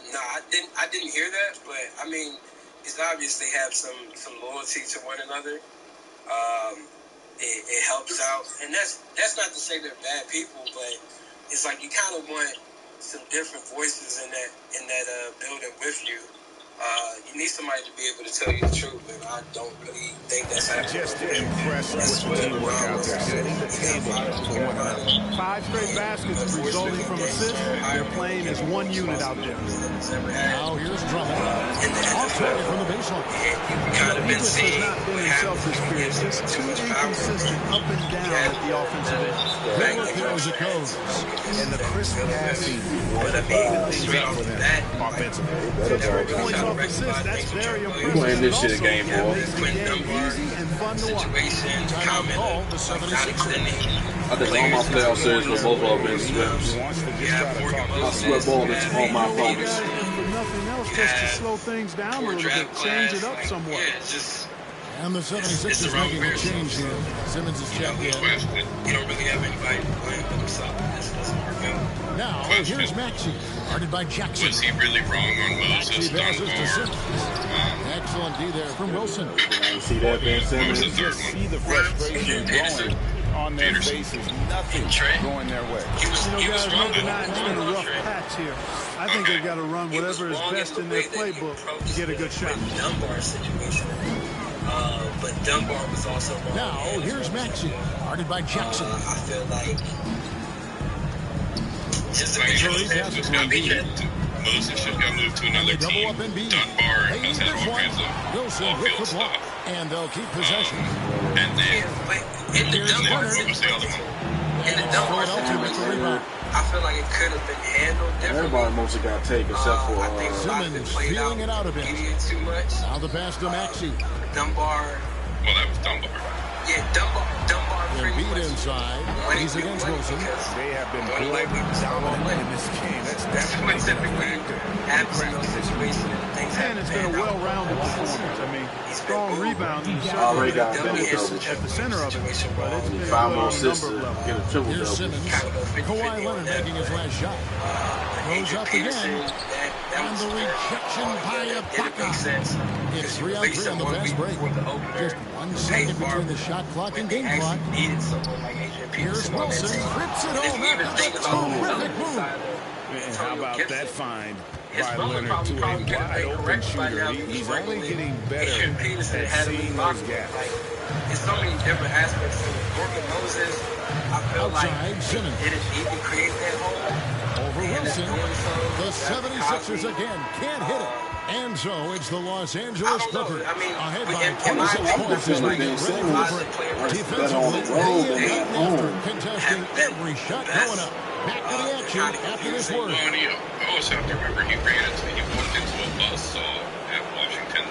No, I didn't hear that. But I mean, it's obvious they have some loyalty to one another. It helps out, and that's not to say they're bad people, but it's like you kind of want some different voices in that building with you. You need somebody to be able to tell you the truth, and I don't really think that's happening. Just impressive with the teamwork out there, setting the table for one another. 5 straight baskets resulting from assists. They're playing as one unit out there. Now here's Drummond. Off target from the baseline. Idris has not been himself this period. Just too inconsistent up and down at the offensive end. Good look here as it goes. And the crisp passing will open things up for them offensively. Points off assists, that's very impressive. Playing this shit a game, boy. Makes the game easy and fun to watch. Timeout, the 76ers. I think all my playoff series for both of them been swept. I swept ball against all my opponents. For nothing else, just to slow things down a little bit, change it up somewhat. And the 76ers making a change here. Simmons is checked in. You don't really have anybody to blame but himself. That's work out. Now, here's Maxey, guarded by Jackson. Was he really wrong on Moses? Excellent D there from Wilson. See that, Ben Simmons? You just see the frustration growing on their faces. Nothing going their way. You know, guys, no denying it's been a rough patch here. I think they've got to run whatever is best in their playbook to get a good shot. Dunbar situation. But Dunbar was also wrong. Now, here's Maxey, guarded by Jackson. I feel like just Moses should go move to another team. Dunbar has had all kinds of off-field stuff. And they'll keep possession. And then in the Dunbar situation, I feel like it could have been handled differently. Everybody mostly got taken except for Simmons feeling it out a bit. Too much. Now the pass to Maxey. Dunbar. Well, that was Dunbar. Yeah, Dunbar They're beat inside. He's against Wilson. They have been dominant in this game. That's definitely typically happens in those situations. And it's been a well-rounded performance. I mean, strong rebounding. Already got a at the center of it, but it's been 5 more assists to get a triple Here's double. Simmons. Kawhi Leonard making his last shot. Goes up again. And the rejection by Ibaka. It's 3-on-3 on the fast break. Just 1 second between the shot clock and game clock. Here's Wilson. Trips it home. Terrific move. And how about that find by Leonard to a wide-open shooter? He's only getting better at seeing those gaps. There's so many different aspects to it. Morgan Moses, I feel like didn't even create that hole. Over Wilson. The 76ers again can't hit it. And so it's the Los Angeles Clippers ahead by 26 points as they get ready for the break. Defensively, they have after contesting every shot going up. Back to the action after this word. You always have to remember he walked into a buzzsaw at Washington.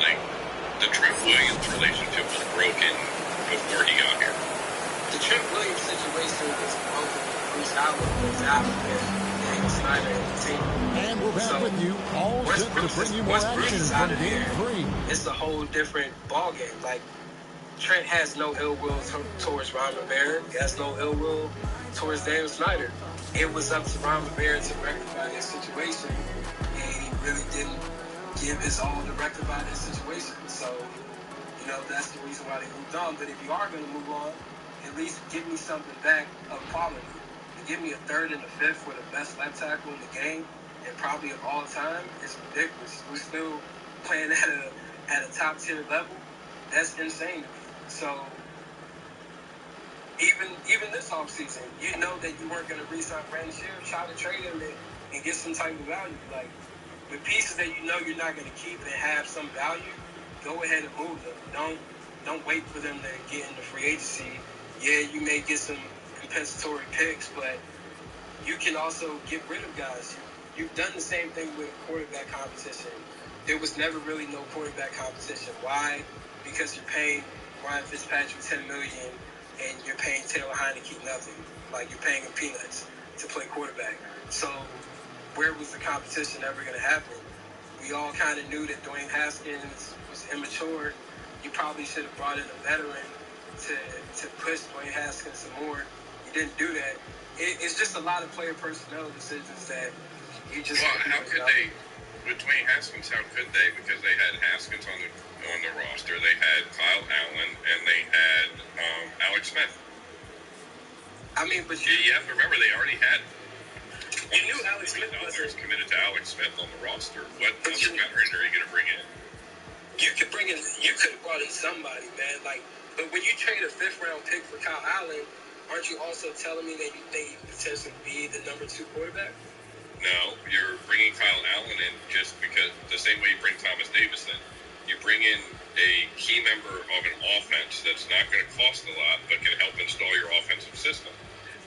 The Trent Williams relationship was broken before he got here. The Trent Williams situation was broken. Bruce Howard was out there. Snyder and the team. And we're back with you, all set to bring you more action from Game 3. It's a whole different ballgame. Like, Trent has no ill will towards Ron Rivera. He has no ill will towards Daniel Snyder. It was up to Ron Rivera to rectify this situation, and he really didn't give his all to rectify this situation. So, you know, that's the reason why they moved on. But if you are going to move on, at least give me something back of quality. Give me a third and a fifth for the best left tackle in the game, and probably of all time. It's ridiculous. We're still playing at a top tier level. That's insane to me. So even this offseason, you know that you weren't going to re-sign Brandon Shearer, try to trade him and get some type of value. Like, the pieces that you know you're not going to keep and have some value, go ahead and move them. Don't wait for them to get into free agency. Yeah, you may get some compensatory picks, but you can also get rid of guys. You've done the same thing with quarterback competition. There was never really no quarterback competition. Why? Because you're paying Ryan Fitzpatrick $10 million and you're paying Taylor Heineke nothing. Like, you're paying him peanuts to play quarterback. So where was the competition ever going to happen? We all kind of knew that Dwayne Haskins was immature. You probably should have brought in a veteran to push Dwayne Haskins some more. You didn't do that. It's just a lot of player personnel decisions that you just... Well, how could they... With Dwayne Haskins, how could they? Because they had Haskins on the roster. They had Kyle Allen, and they had Alex Smith. I mean, but you have to remember, they already had $5 million committed to Alex Smith on the roster. What other veteran are you going to bring in? You could have brought in somebody, man. But when you trade a 5th-round pick for Kyle Allen, aren't you also telling me that you think he could potentially be the number 2 quarterback? No, you're bringing Kyle Allen in just because the same way you bring Thomas Davis in. You bring in a key member of an offense that's not going to cost a lot, but can help install your offensive system.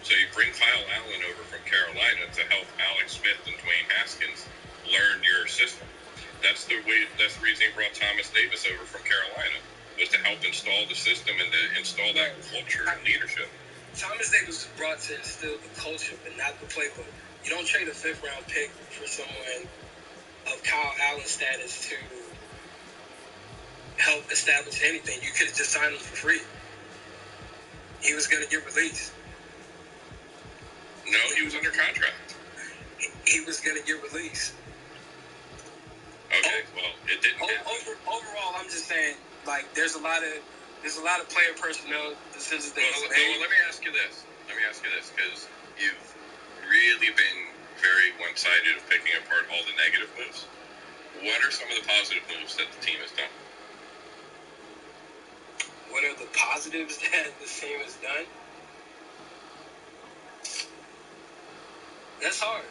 So you bring Kyle Allen over from Carolina to help Alex Smith and Dwayne Haskins learn your system. That's the reason he brought Thomas Davis over from Carolina, was to help install the system and to install that culture and leadership. Thomas Davis was brought to instill the culture, but not the playbook. You don't trade a 5th-round pick for someone of Kyle Allen's status to help establish anything. You could have just signed him for free. He was going to get released. No, he was under contract. He was going to get released. Okay, well, it didn't happen. Overall, I'm just saying, there's a lot of player personnel decisions that he's made. Well, let me ask you this, because you've really been very one-sided of picking apart all the negative moves. What are some of the positive moves that the team has done? What are the positives that the team has done? That's hard.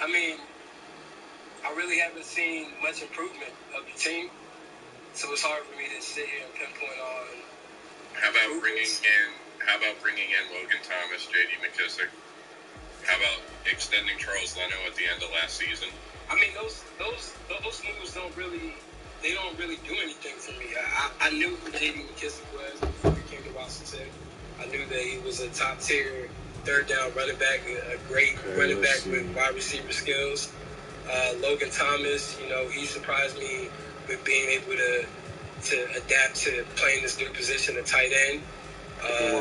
I mean, I really haven't seen much improvement of the team, so it's hard for me to sit here and pinpoint on. How about bringing in Logan Thomas, J.D. McKissick? How about extending Charles Leno at the end of last season? I mean, those moves don't really do anything for me. I knew who J.D. McKissick was before he came to Washington. I knew that he was a top-tier third-down running back, a great running back with wide receiver skills. Logan Thomas, he surprised me with being able to adapt to playing this new position of tight end.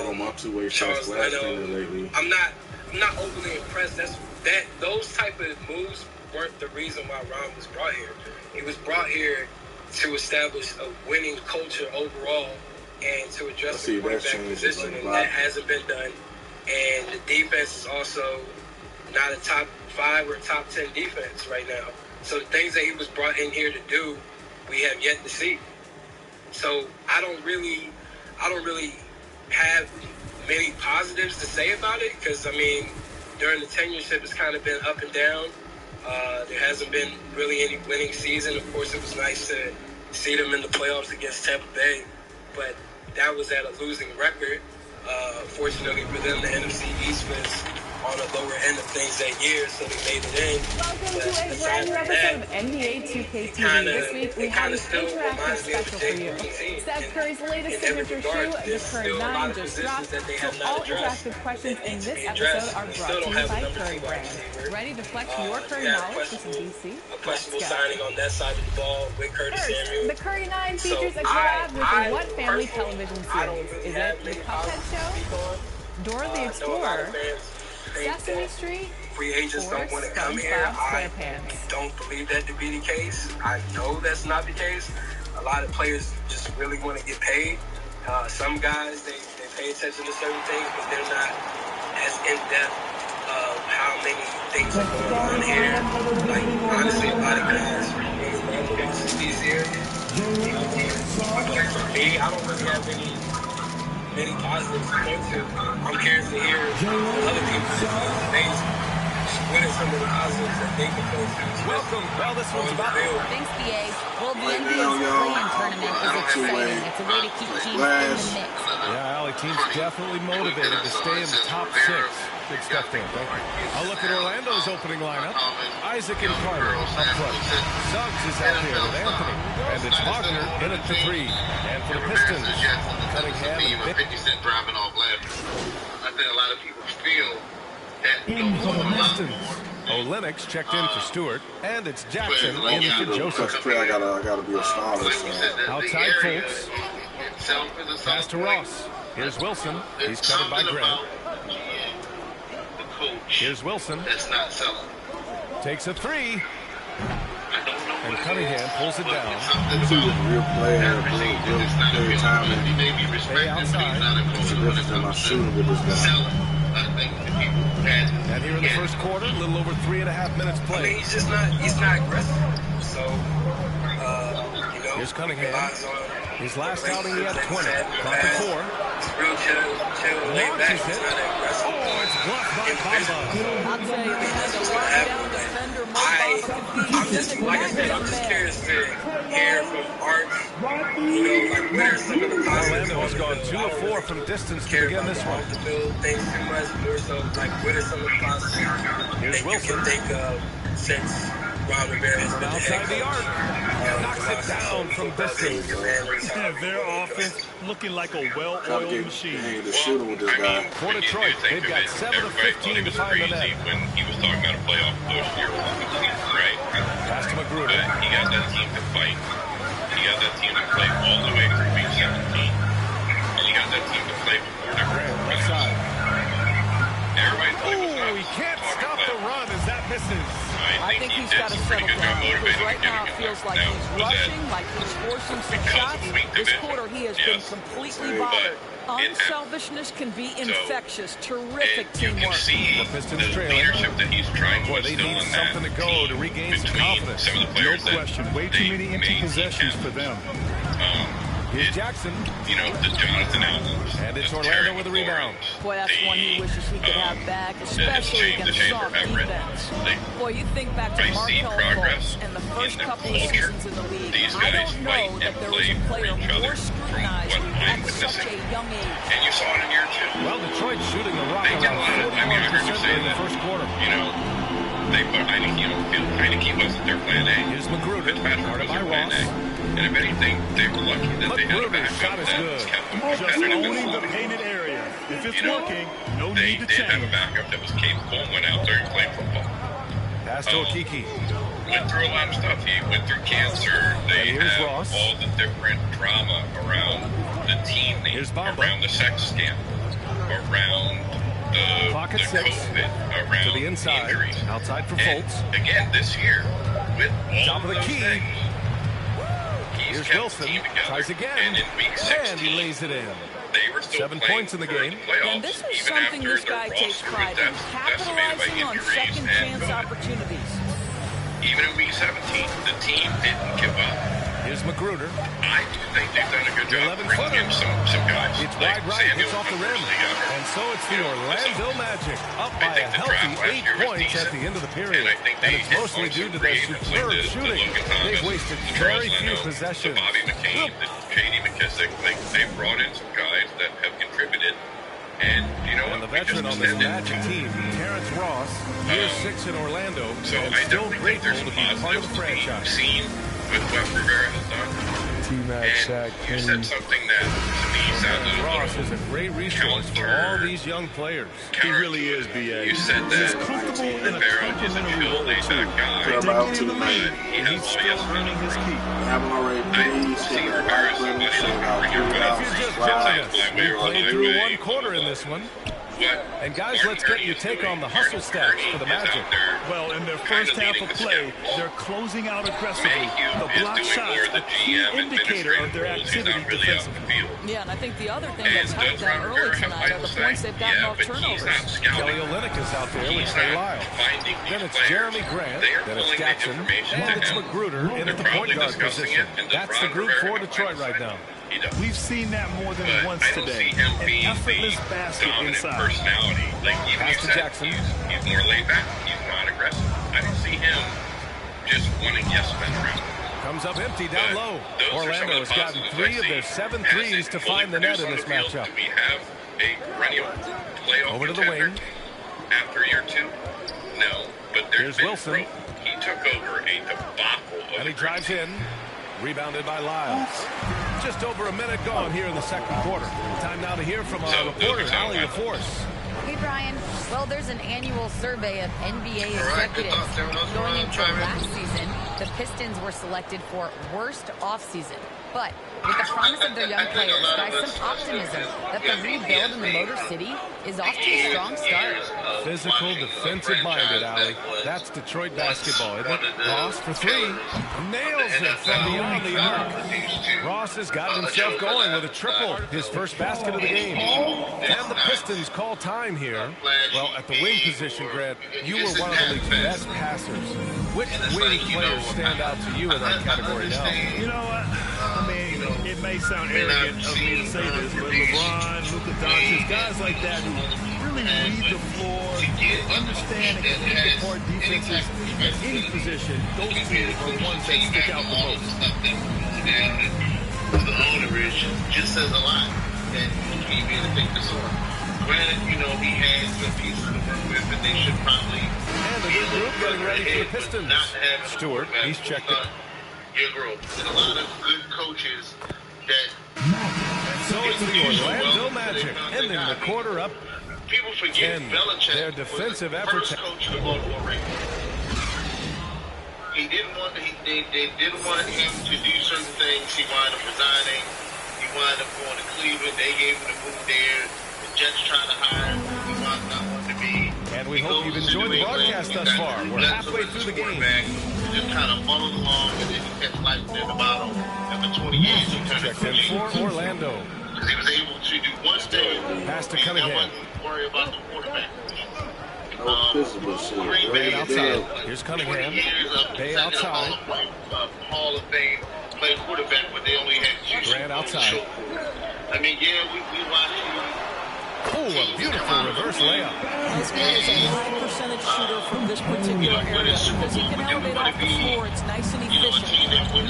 On my two-way Charles Leno, lately. I'm not overly impressed. Those type of moves weren't the reason why Ron was brought here. He was brought here to establish a winning culture overall and to address the quarterback position, and that hasn't been done. And the defense is also not a top 5 or top 10 defense right now. So the things that he was brought in here to do, we have yet to see. So I don't really have many positives to say about it, because I mean, during the tenureship, it's kind of been up and down. There hasn't been really any winning season. Of course, it was nice to see them in the playoffs against Tampa Bay, but that was at a losing record. Fortunately for them, the NFC East was on the lower end of things that year, so they made it in. Welcome to a brand new episode of NBA 2K TV. This week we have an interactive special for you. Steph Curry's latest signature shoe, the Curry 9, just dropped. So all interactive questions in this episode are brought to you by Curry Brand. Ready to flex your Curry knowledge with some DC? A questionable signing on that side of the ball with Curtis Samuel. The Curry 9 features a collab with what family television series? Is it The Cuphead Show? Dora the Explorer? Sesame Street? Free agents don't want to come here. I don't believe that to be the case. I know that's not the case. A lot of players just really want to get paid. Some guys, they pay attention to certain things, but they're not as in-depth of how many things are going on here. Like, honestly, a lot of guys really love watching these areas. For me, I don't really have many positives to point to. I'm curious to hear other people's things. What are some of the positives that they can point to? Welcome. Well, this one's about Thanks, BA. Well, the NBA's play-in tournament is exciting. It's a way to keep teams in the mix. Yeah, Allie, team's definitely motivated to stay in the top 6. Good stuff there. Thank you. I'll look at Orlando's opening lineup. Isaac and Carter up front. Suggs is out there with Anthony. And it's Wagner in at the 3. And for the Pistons, Cunningham and 50 Cent driving off last. I think a lot of people feel that in for the Pistons. Lennox checked in for Stewart, and it's Jackson in for Joseph. I gotta be a starter. Outside Fultz. Pass to Ross. Here's Wilson. He's covered by Grant. Here's Wilson. Takes a 3. And Cunningham pulls it down. He's a real player, good timing. Stay outside. It's a difference in my shooting with this guy. And here in the first quarter, a little over 3.5 minutes played. I mean, he's not aggressive. So, here's Cunningham. His last outing, he had 20. Clock at 4. Real chill, laid back. He's not aggressive. Oh, it's blocked by Bamba. I'll tell you, behind a lockdown defender, Mo Bamba can be like I said, I'm just curious to hear from Art, like what are some of the positives. Orlando has gone 2 of 4 from distance to begin this one. To build things too much, more so like what are some of the positives Here's Wilson. Think of since Ron Rivera has been outside the arc. Knocks it down from distance. Yeah, their offense looking like a well-oiled machine. The shooter with this guy. For Detroit, they've got 7 of 15 to find the net. When he was talking about a playoff push year one, right? Pass to Magruder. He got that team to fight. He got that team to play all the way through week 17. And he got that team to play before the left side. Everybody he can't stop the run as that misses. I think he's got to settle down because right now it feels like he's rushing, like he's forcing some shots. This quarter he has been completely bothered. Unselfishness can be infectious. Terrific teamwork. You can see the leadership that he's trying to they need something to go to regain some confidence. Some of the players no question. Way too many empty possessions for them. Here's Jackson. The Jonathan Albums. And it's Orlando with a rebound. Boy, that's one he wishes he could have back, especially against soft defense. Boy, you think back to Markel Fultz and the first couple of seasons in the league. I don't know that there was a player more scrutinized at such a young age. And you saw it in year 2. Well, Detroit's shooting the rock about 41% in the first quarter. They put Heineke wasn't their plan A. Here's Magruder, guarded by Ross. And if anything, they were lucky that they had a backup shot is good. Just owning the painted area. If it's working, no need to change. They did have a backup that was capable and went out there and played football. Pass to Okiki. Went through a lot of stuff. He went through cancer. They have Ross. all the different drama around the team name, around the sex scandal, around the COVID, around to the inside, injuries. Outside for Fultz. Again, this year, with all top of the key. Things, here's Wilson. Tries again. And in week 16, and he lays it in. They were still 7 points in the game. And this is something this guy takes pride in, capitalizing on second chance opportunities. Even in week 17, the team didn't give up. Here's Magruder. I do think they've done a good job bringing in some guys. It's wide right, it's off the rim. And so it's the Orlando Magic, up by a healthy 8 points at the end of the period. And it's mostly due to their superb shooting. They've wasted very few possessions. The Bobby McCain, the J.D. McKissick, they've brought in some guys that have contributed. And, and the veteran on this Magic team, Terrence Ross, year 6 in Orlando, so and I still definitely think grateful there's to be part of the franchise. Seen with what Rivera has done. T-Mac, Shaq, you said something that to me sounded Ross is a great resource for all these young players. He really is, B.A. You said that Rivera is a chill, laid-back guy. Out to the night. He's still earning his keep. Haven't already I see Rivera as somebody that can bring your If you're just joining us, we played through 1 quarter in this one. And guys, let's get your take on the hustle stats for the Magic. Well, in their first half of play, they're closing out aggressively. The block shots, a key indicator of their activity defensively. Yeah, and I think the other thing that's helped them early tonight are the points they've gotten off turnovers. Kelly Olynyk is out there with Trey Lyle. Then it's Jeremy Grant. Then it's Jackson. And it's Magruder in at the point guard position. That's the group for Detroit right now. We've seen that more than once today. An effortless basket inside. Personality. Like even Pass to Jackson. He's more laid back. He's not aggressive. I don't see him just wanting yes men around. Comes up empty down low. Orlando has gotten 3 of their 7 threes to find the net in this matchup. Do we have a perennial playoff over to the wing after year 2? No, but here's Wilson. He took over a debacle of and he drives in. Rebounded by Lyles. Just over a minute gone here in the second quarter. Time now to hear from our reporter, Allie LaForce. Hey, Brian. Well, there's an annual survey of NBA executives. Going into last season, the Pistons were selected for worst offseason. But with the promise of their young players, guys, some optimism that the rebuild in the Motor City is off to a strong start. Physical, defensive-minded, Allie. That's Detroit basketball, isn't it? Ross for 3. Nails it from beyond the arc. Ross has gotten himself going with a triple, his first basket of the game. And the Pistons call time line here. Well, at the wing position, Grant, you were one of the league's best passers. Which wing players stand out to you in that category now? You know what? I mean, it may sound arrogant of me to say this, but LeBron, Luka Doncic, guys like that who really read the floor, understand and can pick apart defenses at any position, those two are the ones that stick out the most. The owner just says a lot that he made to take this on. Granted, you know, he has good pieces to work with, and they should probably. And the good group getting ready for the Pistons. Stewart, he's checked it. Your group. There's a lot of good coaches that. So it's the Orlando Magic ending the quarter up. People forget Belichick. Their defensive efforts. Coach of the Baltimore Ravens. He didn't want. They didn't want him to do certain things. He wound up resigning. He wound up going to Cleveland. They gave him the move there. The Jets tried to hire him. He wound up not wanting to be. And we hope you've enjoyed the broadcast thus far. We're halfway through the game. Just kind of muddled along, and then he catch life at the bottom. After 20 years, he turned checked in for Orlando. Because he was able to do one thing. Pass to Cunningham. Worry about the quarterback. Bay outside. Here's Cunningham. Bay outside. Hall of Fame play quarterback, but they only had two. Grant outside. I mean, yeah, we watched him. Oh, a beautiful reverse layup. This guy is a high percentage shooter from this particular area because he can elevate off the floor. It's nice and efficient.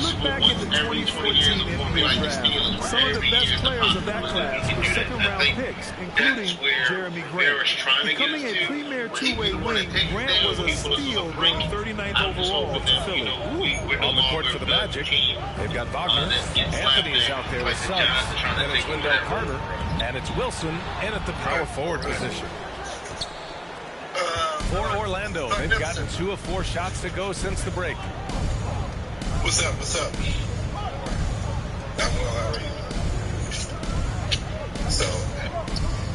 Look back at the 2014 NBA draft. Some of the best players of that class were second-round picks, including Jeremy Grant. Becoming a premier two-way wing, Grant was a steal going 39th overall to Philly. On the court for the Magic, they've got Wagner. Anthony is out there with subs. Then it's Wendell Carter. And it's Wilson in at the power forward position. For Orlando, they've gotten 2 of 4 shots to go since the break. What's up? I'm well, how are you? So,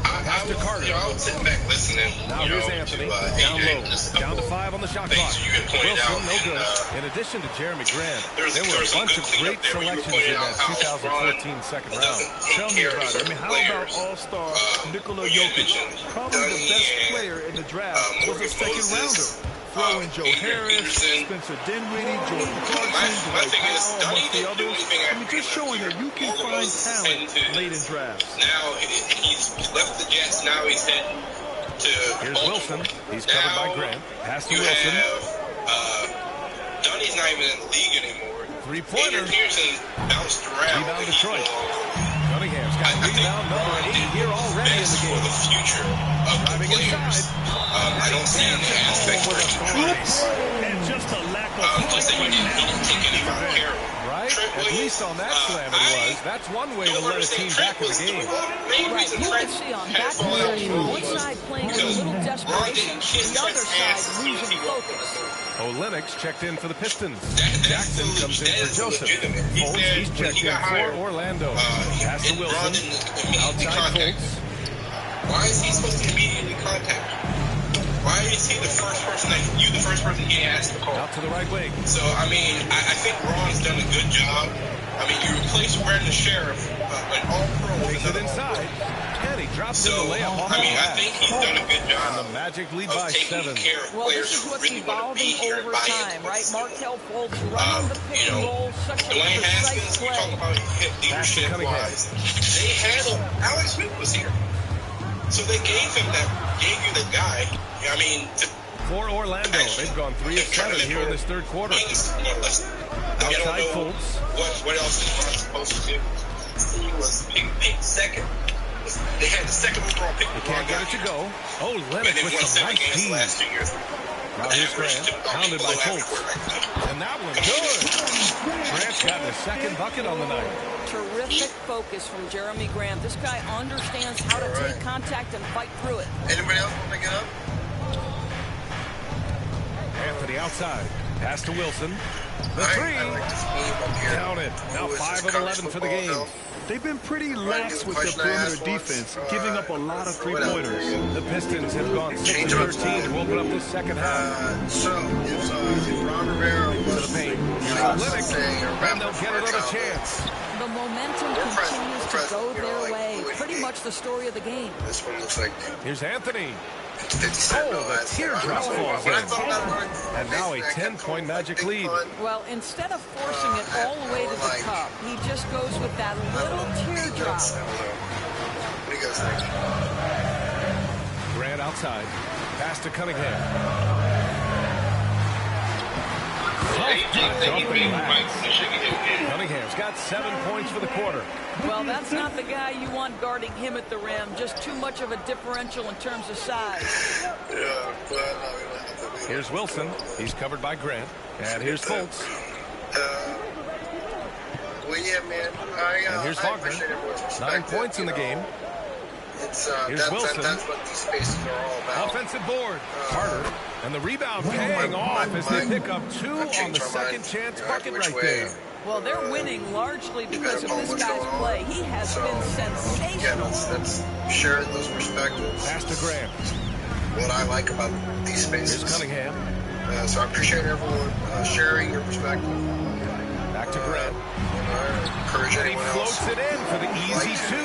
I was sitting back listening. Now here's Anthony, down low, down to 5 on the shot clock. Wilson, no good. In addition to Jeremy Grant, there were a bunch of great selections in that 2014 second round. Tell me about it. I mean, how about All-Star Nikola Jokic? Probably the best player in the draft was a second rounder. Throw in Joe Harris, Spencer Dinwiddie, Jordan Clarkson, Dwight Powell, amongst the others. I mean, just showing that you can find talent late in drafts. Now he's left the Jets. Now he's heading to. Here's Wilson. He's covered by Grant. Pass to Wilson. Dunny's not even in the league anymore. Three-pointer. Pearson bounced around. Rebound Detroit. Cunningham's got rebound number 8 here already in the game. For the future of driving the players. I don't see any aspect where and just a lack of just that he didn't take any more care of. Right? At least on that slam it was. That's one way to let a team back in the game. Right, you can see on that possession, one side playing with a little desperation, the other side losing focus. Olenix checked in for the Pistons. Jackson comes in for Joseph. Fultz, he's checked in for Orlando. Pass to Wilson. Outside Fultz. Why is he supposed to immediately contact you? Why is he the first person getting asked to call? Out to the right wing. So, I mean, I think Ron's done a good job. I mean, you replace Brandon Sheriff, an all-pro. Takes it inside. And he drops in the layup off the glass. I think he's done a good job. And the Magic lead by 7. Well, this is what's evolving over time, right? Markelle Fultz running the pick and roll, such a precise play. Leadership-wise, they handled. Alex Smith was here. So they gave you the guy. I mean, for Orlando, they've gone 3 of 7 here in this third quarter. Outside Fultz. What else is Ron supposed to do? He was picked second. They had the second overall pick. They can't get it to go. Oh, Lennox with some nice D's. Now here's Grant, pounded by Fultz. And that one's good. Grant's gotten his second bucket on the night. Terrific focus from Jeremy Grant. This guy understands how to take contact and fight through it. Anybody else want to get up? Anthony outside. Pass to Wilson. The 3. Count it. Now 5 of 11 for the game. They've been pretty lax with their perimeter defense, giving up a lot of three-pointers. The Pistons have gone 6-13 to open up this second half. So, if Ron Rivera was to the paint. Here's Litty, and they'll get another chance. The momentum continues to go their way. Pretty much the story of the game. This one looks like... Here's Anthony. The teardrop falls in. And now a 10-point Magic lead. Well, instead of forcing it all the way to the cup, he just goes with that little teardrop. What do you guys think? Grant outside. Pass to Cunningham. Cunningham's got 7 points for the quarter. Well, that's not the guy you want guarding him at the rim. Just too much of a differential in terms of size. Here's Wilson. He's covered by Grant. And here's Fultz. Well, yeah, man. And here's Faulkner. 9 points in the game. Here's Wilson. That's what these spaces are all about. Offensive board. Carter. And the rebound paying off as they pick up 2 on the second chance bucket right there. Well, they're winning largely because of this guy's play. He has been sensational. Yeah, that's sharing those perspectives. Pass to Grant. What I like about these spaces. Here's Cunningham. So I appreciate everyone sharing your perspective. Back to Grant. Encourage And he anyone floats else. it in for the easy 2.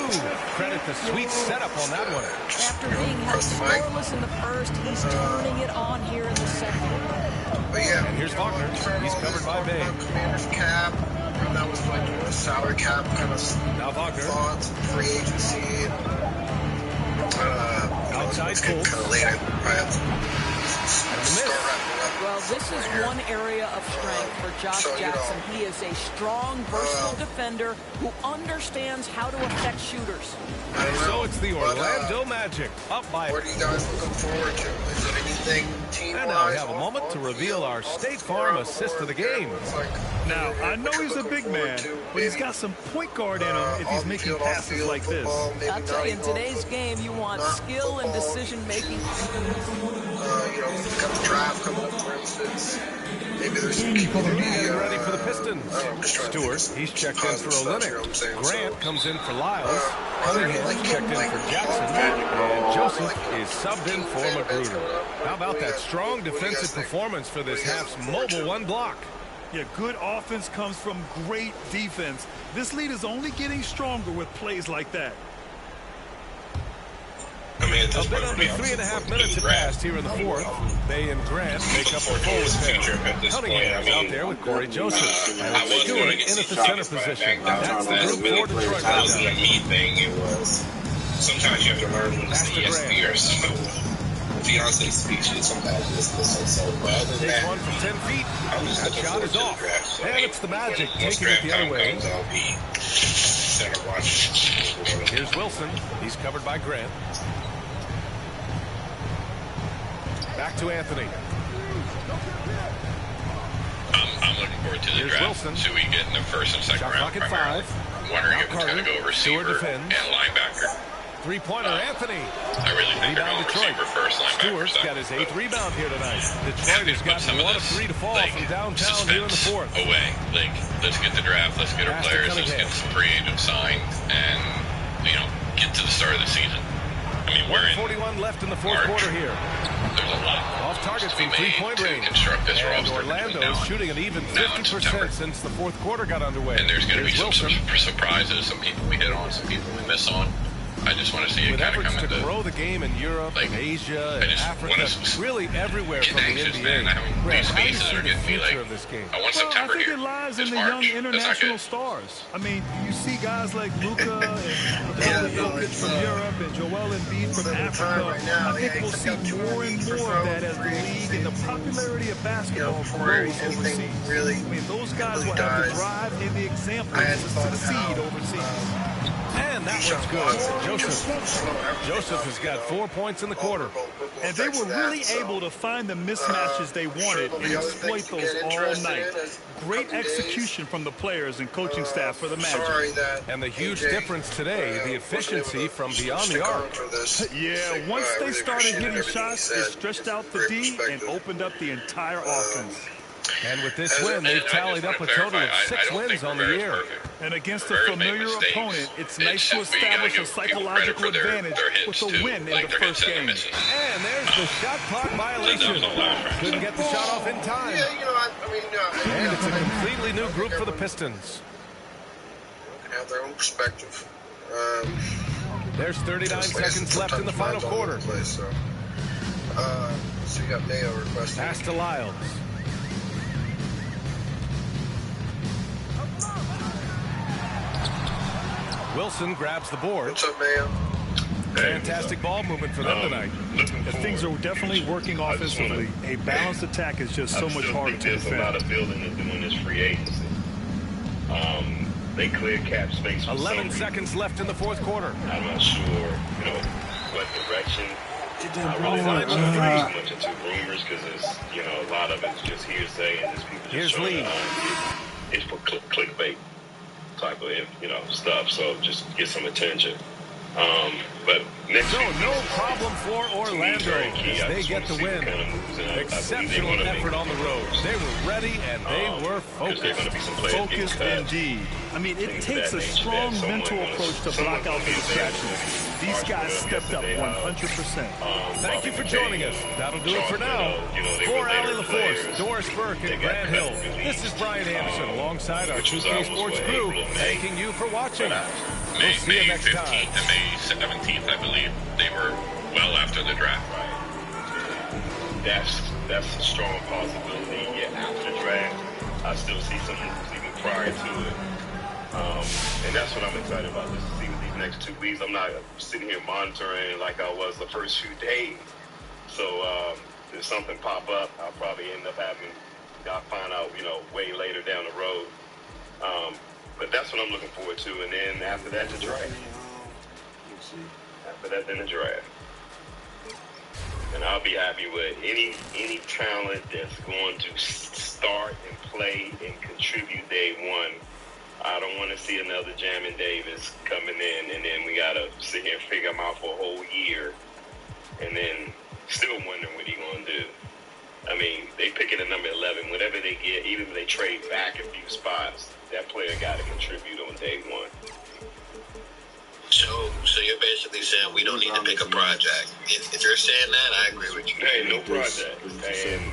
Credit the sweet setup on that one. After being held scoreless in the first, he's turning it on here in the second. But yeah, and here's Faulkner. He's covered by Bay. Commander's cap. That was like a salary cap kind of now Faulkner. Thoughts, free agency. Outside kind of late. I probably have to start wrapping up. Well, this is one area of strength for Josh Jackson. He is a strong, versatile defender who understands how to affect shooters. So it's the Orlando Magic up by. What are you guys looking forward to? Is there anything team-wise? And now we have a moment to reveal our State Farm assist of the game. Now, I know he's a big man, but he's got some point guard in him if he's making passes like this. I'll tell you, in today's game, you want skill and decision-making. You know, we've got the draft coming up, for instance. Maybe there's some community. Ready for the Pistons. Stewart, he's checked in for Olynyk. Grant comes in for Lyles. Cunningham checked in for Jackson. And Joseph is subbed in for Magruder. How about that strong defensive performance for this half's mobile 1 block? Yeah, good offense comes from great defense. This lead is only getting stronger with plays like that. A bit under 3.5 minutes have passed here in the fourth. Bay and Grant make up the forward pair. Cunningham's out there with Corey Joseph. And Stewart in at the center position. That's the group for Detroit. That wasn't a me thing. It was sometimes you have to learn when to say yes to yours. Fiance speaks, you sometimes just listen. So, but other than Takes that, one from 10 feet. I'm just That shot is off. And it's the Magic taking it the other way. I'll be center watching. Here's Wilson. He's covered by Grant. Back to Anthony. I'm looking forward to the Here's draft. Wilson. So we get in the first and second Shot round clock at primarily. 5. I'm wondering Now if it's going to Carter. go receiver Stewart defends. and linebacker. Three-pointer, Anthony. I really think they're Rebound going Detroit. receiver first, linebacker Stewart's second. got his 8th rebound here tonight. Detroit has gotten 1 of 3 to fall from downtown here in the fourth. Away. Like, let's get the draft. Let's get our Pass to players. Let's Cunningham. get some free agents signed and, get to the start of the season. I mean, we're in 41 left in the fourth quarter here. There's a lot Off target to be from made 3-point to range. construct this And roster between Orlando now is and- shooting an even now and 50% since the fourth quarter got underway. And there's going to be Here's some Wilson. surprises, some people we hit on, some people we miss on. I just want to see it With kind of efforts come to into grow the game in Europe, and Asia, and Africa, really everywhere get from the anxious, NBA. man. I haven't- Grant, these how do you spaces see are the getting me future like, of this game? I want Well, September I think here. it lies in It's the March. young That's not international good. stars. I mean, you see guys like Luka and Jokic from Europe and Joel Embiid from Africa. I think we'll see more and more of that as the league and the popularity of basketball grows overseas. I mean, those guys will have the drive and the example to succeed overseas. And that one's good. Joseph has got 4 points in the quarter. And they were really able to find the mismatches they wanted and exploit those all night. Great execution from the players and coaching staff for the Magic. And the huge difference today, the efficiency from beyond the arc. Yeah, once they started hitting shots, it stretched out the D and opened up the entire offense. And with this win, they've tallied up a total of 6 wins on the year. And against a familiar opponent, it's nice to establish a psychological advantage with a win in the first game. And there's the shot clock violation. Couldn't get the shot off in time. And it's a completely new group for the Pistons. Have their own perspective. There's 39 seconds left in the final quarter. So you got Mayo requesting. Pass to Lyles. Wilson grabs the board. What's up, Mayo? Fantastic ball movement for them tonight. Things are definitely working offensively. A balanced attack is just so much harder to defend. There's a lot of building to do in this free agency. They cleared cap space. 11 seconds left in the fourth quarter. I'm not sure, what direction. I really don't too much into rumors because it's, a lot of it's just hearsay and just people just showing it's for clickbait type of, stuff. So just get some attention. But next week, no problem for Orlando as they get the win. Exceptional effort on the road. They were ready and they were focused. Focused indeed. I mean, it takes a strong mental approach to block out the distractions. These guys stepped up 100%. Thank you for joining us. That'll do it for now. For Allie LaForce, Doris Burke, and Grant Hill, this is Brian Anderson alongside our 2K Sports crew, thanking you for watching. We'll see you next time. May 15th and May 17th, I believe, they were well after the draft. That's a strong possibility. Yeah, after the draft, I still see some moves even prior to it. And that's what I'm excited about this season. These next 2 weeks, I'm not sitting here monitoring like I was the first few days. So if something pop up, I'll probably end up I'll find out, way later down the road. But that's what I'm looking forward to. And then after that, the draft. After that, then the draft. And I'll be happy with any talent that's going to start and play and contribute day one. I don't want to see another Jamin Davis coming in, and then we got to sit here and figure him out for a whole year, and then still wondering what he's going to do. I mean, they picking a number 11. Whatever they get, even if they trade back a few spots, that player got to contribute on day one. So you're basically saying we don't need to pick a project. If you're saying that, I agree with you. Hey, no project. And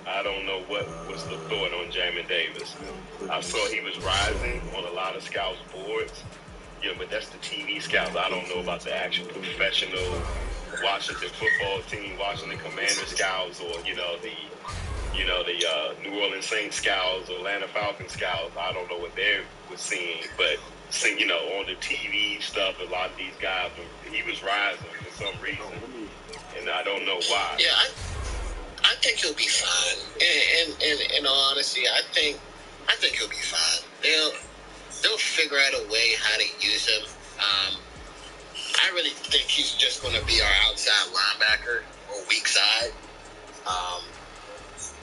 I don't know what was the thought on Jamin Davis. I saw he was rising on a lot of scouts' boards. But that's the TV scouts. I don't know about the actual professional Washington football team, Washington Commander scouts, or the New Orleans Saints scouts, or Atlanta Falcons scouts. I don't know what they were seeing, but on the TV stuff, a lot of these guys, he was rising for some reason, and I don't know why. Yeah, I think he'll be fine. In all honesty, I think he'll be fine. They'll figure out a way how to use him. I really think he's just going to be our outside linebacker or weak side.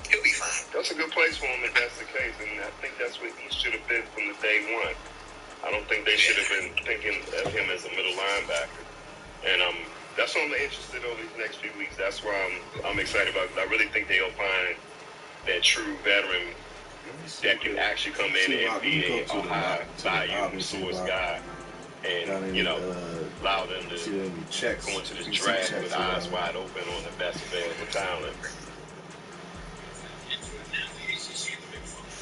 He'll be fine. That's a good place for him if that's the case, and I think that's what he should have been from the day one. I don't think they should have been thinking of him as a middle linebacker. And that's what I'm interested in over these next few weeks. That's why I'm excited about it. I really think they'll find that true veteran that can actually come in and be a high value source guy. And, allow them to go into this draft with eyes wide open on the best available talent.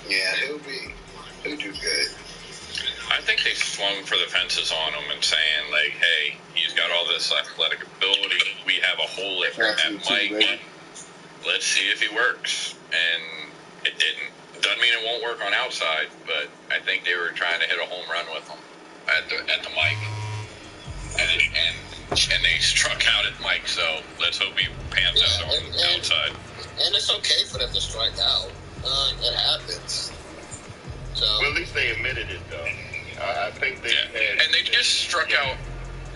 Yeah, he'll do good. I think they swung for the fences on him and saying, like, hey, he's got all this athletic ability. We have a hole at Mike. Let's see if he works. And it didn't. Doesn't mean it won't work on outside, but I think they were trying to hit a home run with him at the mic. And they struck out at Mike, so let's hope he pans out on the outside. And it's okay for them to strike out. It happens. So, well, at least they admitted it, though. I think they had... And they just struck out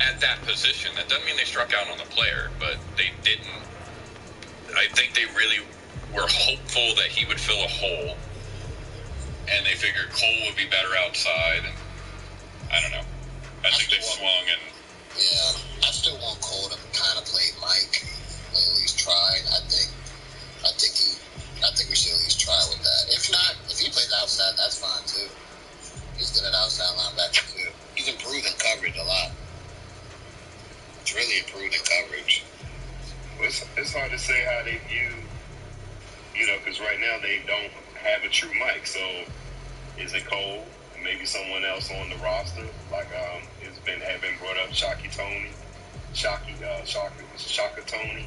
at that position. That doesn't mean they struck out on the player, but they didn't... I think they really were hopeful that he would fill a hole, and they figured Cole would be better outside, and I don't know. I think they swung and... Yeah, I still want Cole to kind of play Mike, at least try. I think we should at least try with that. If not, if he plays outside, that's fine too. He's good at outside linebacker too. He's improved in coverage a lot. It's really improved in coverage. Well, it's hard to say how they view, because right now they don't have a true Mike. So is it Cole? maybe someone else on the roster. Like it's been brought up, Shaka Tony. Yeah, Shaka Tony.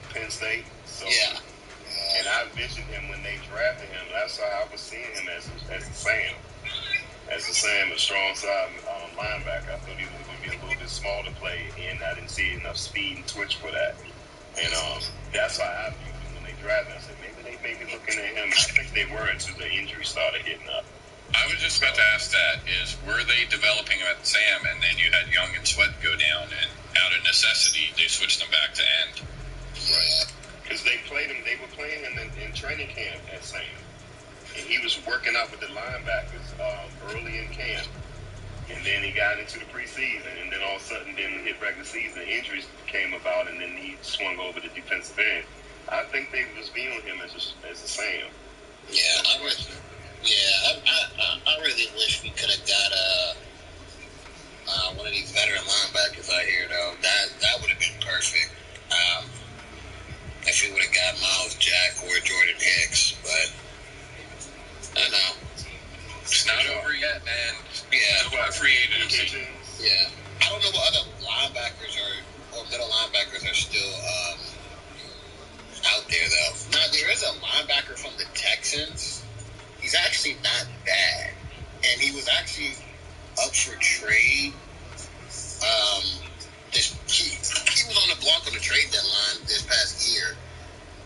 Penn State. So, yeah. And I envisioned him when they drafted him. That's how I was seeing him as a Sam. As a Sam, a strong side linebacker. I thought he was going to be a little bit small to play, and I didn't see enough speed and twitch for that. And that's why I viewed him when they drafted him. I said, maybe they may be looking at him. I think they were until the injury started hitting up. I was just about to ask that, were they developing him at Sam, and then you had Young and Sweat go down, and out of necessity, they switched him back to end? Right. Because they were playing him in training camp at Sam. And he was working out with the linebackers early in camp. And then he got into the preseason, and then all of a sudden, then hit regular season, injuries came about, and then he swung over to defensive end. I think they was viewing him as a Sam. Yeah, I really wish we could have got one of these veteran linebackers out here, though. That would have been perfect. If we would have got Miles Jack or Jordan Hicks, but I know. It's not over yet, man. Yeah. Free agency. Yeah. I don't know what other linebackers or middle linebackers are still out there, though. Now, there is a linebacker from the Texans. He's actually not bad. And he was actually up for trade. He was on the block on the trade deadline this past year.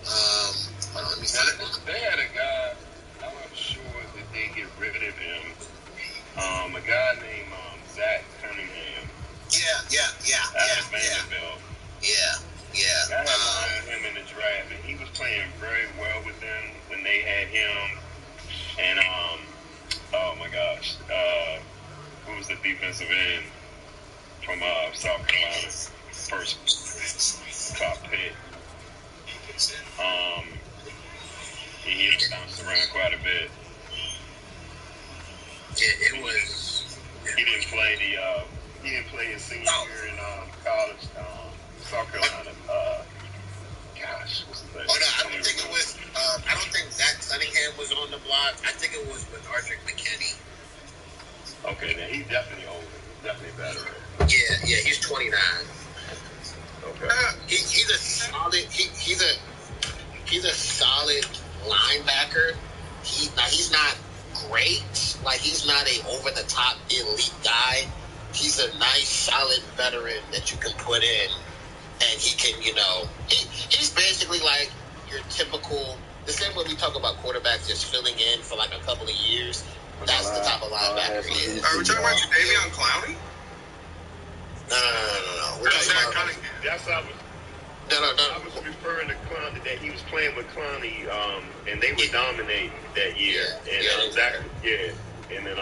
Hold on, let me see. They had a guy, I'm not sure that they get rid of him. A guy named Zach Cunningham. Yeah. Vanderbilt. Yeah. I had him in the draft, and he was playing very well with them when they had him. And oh my gosh, who was the defensive end from South Carolina? First top pick. He bounced around quite a bit. Yeah, it was. He didn't play his senior year in college. South Carolina. Gosh, what's the name? Oh no, I don't think it was. I don't think Zach Cunningham was on the block. I think it was with Bernard McKinney. Okay, then he's definitely older. He's definitely better. Yeah, he's 29. Okay. He's a solid. He's a solid linebacker. He's not great. Like, he's not a over the top elite guy. He's a nice, solid veteran that you can put in, and he can, he's basically like your typical. The same way we talk about quarterbacks just filling in for like a couple of years. That's the type of linebacker he is. Are we talking about Jadeveon Clowney? No. We're talking about. That's how I was referring to Clowney, that he was playing with Clowney, and they were dominating that year. And then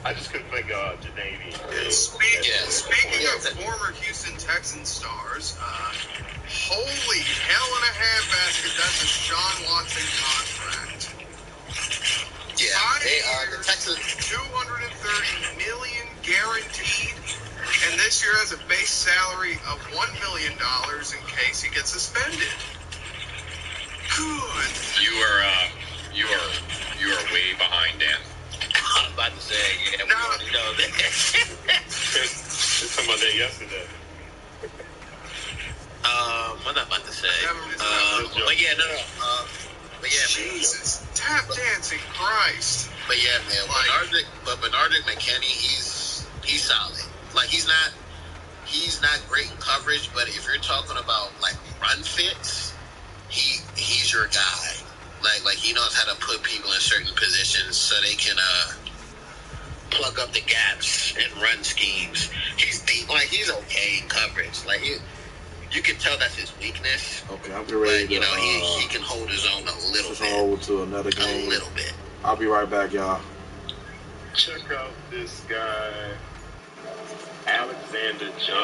I just couldn't think of Jadeveon. Speaking of former Houston Texans stars, holy hell and a handbasket, that's a Sean Watson contract. Yeah, 5 they are years, the Texans. $230 million guaranteed, and this year has a base salary of $1 million in case he gets suspended. Good. You are way behind, Dan. I'm about to say, we already know that. Just talking about that yesterday. I'm not about to say. But yeah, Jesus, tap dancing, Christ. But yeah, man, Bernard McKinney, he's solid. Like, he's not great in coverage, but if you're talking about like run fits, he's your guy. Like he knows how to put people in certain positions so they can plug up the gaps and run schemes. He's deep, like he's okay in coverage. Like you can tell that's his weakness. Okay, I'm getting ready to. He can hold his own a little bit. Over to another game. A little bit. I'll be right back, y'all. Check out this guy, Alexander Johnson.